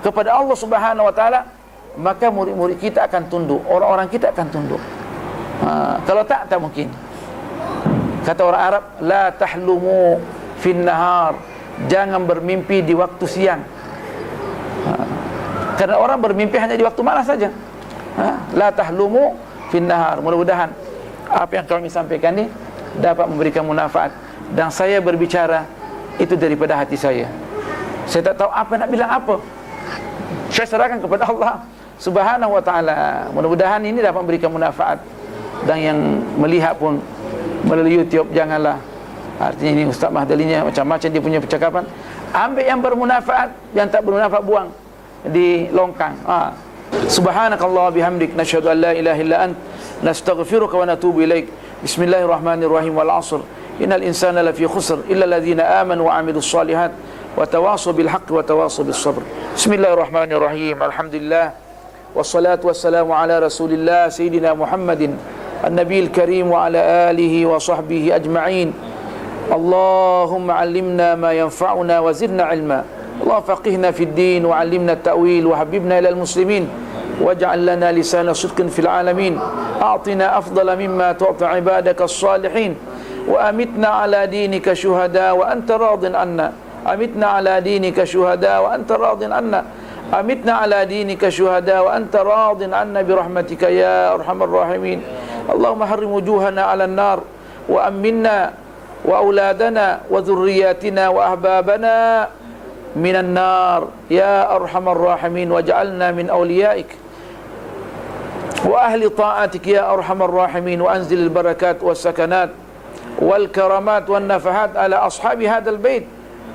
kepada Allah Subhanahu wa taala, maka murid-murid kita akan tunduk, orang-orang kita akan tunduk. Kalau tak mungkin. Kata orang Arab, la tahlumu fin nahar, jangan bermimpi di waktu siang. Karena orang bermimpi hanya di waktu malam saja. La tahlumu fin nahar. Mudah-mudahan apa yang kami sampaikan ini dapat memberikan manfaat, dan saya berbicara itu daripada hati saya. Saya tak tahu apa nak bilang apa. Saya serahkan kepada Allah Subhanahu wa taala. Mudah-mudahan ini dapat memberikan manfaat, dan yang melihat pun melalui YouTube janganlah, artinya ini Ustaz Mahdalinya macam-macam dia punya percakapan, ambil yang bermanfaat, yang tak bermanfaat buang di longkang. Subhanakallah bihamdik, nasyhadu an la ilaha illa ant, nastaghfiruka wa natubu ilaik. Bismillahirrahmanirrahim. Wal 'ashr, innal insana lafi khusr illa alladhina amanu wa 'amilus shalihat wa tawasaw bil haqqi wa tawasaw bis sabr. Bismillahirrahmanirrahim. Alhamdulillah wassalatu wassalamu ala Rasulillah sayyidina Muhammadin النبي الكريم وعلى آله وصحبه أجمعين. اللهم علمنا ما ينفعنا وزدنا علما. اللهم فقهنا في الدين وعلمنا التأويل وحببنا إلى المسلمين واجعل لنا لسان صدق في العالمين. أعطنا أفضل مما تعطي عبادك الصالحين وأمتنا على دينك شهداء وأنت راض عنا. أمتنا على دينك شهداء وأنت راض عنا. أمتنا على دينك شهداء وأنت راض عنا برحمتك يا أرحم الراحمين. اللهم حرم وجوهنا على النار وأمنا وأولادنا وذرياتنا وأحبابنا من النار يا أرحم الراحمين. واجعلنا من أوليائك وأهل طاعتك يا أرحم الراحمين. وأنزل البركات والسكنات والكرامات والنفحات على أصحاب هذا البيت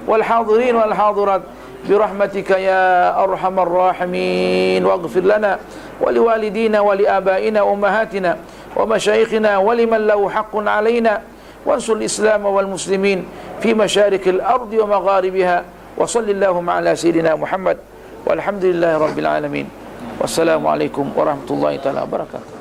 والحاضرين والحاضرات برحمتك يا أرحم الراحمين. واغفر لنا ولوالدينا ولآبائنا وأمهاتنا ومشايخنا ولمن له حق علينا. وانصر الإسلام والمسلمين في مشارق الأرض ومغاربها Wa sallallahu ala sayyidina Muhammad walhamdulillahi rabbil alamin. Wassalamualaikum warahmatullahi taala wabarakatuh.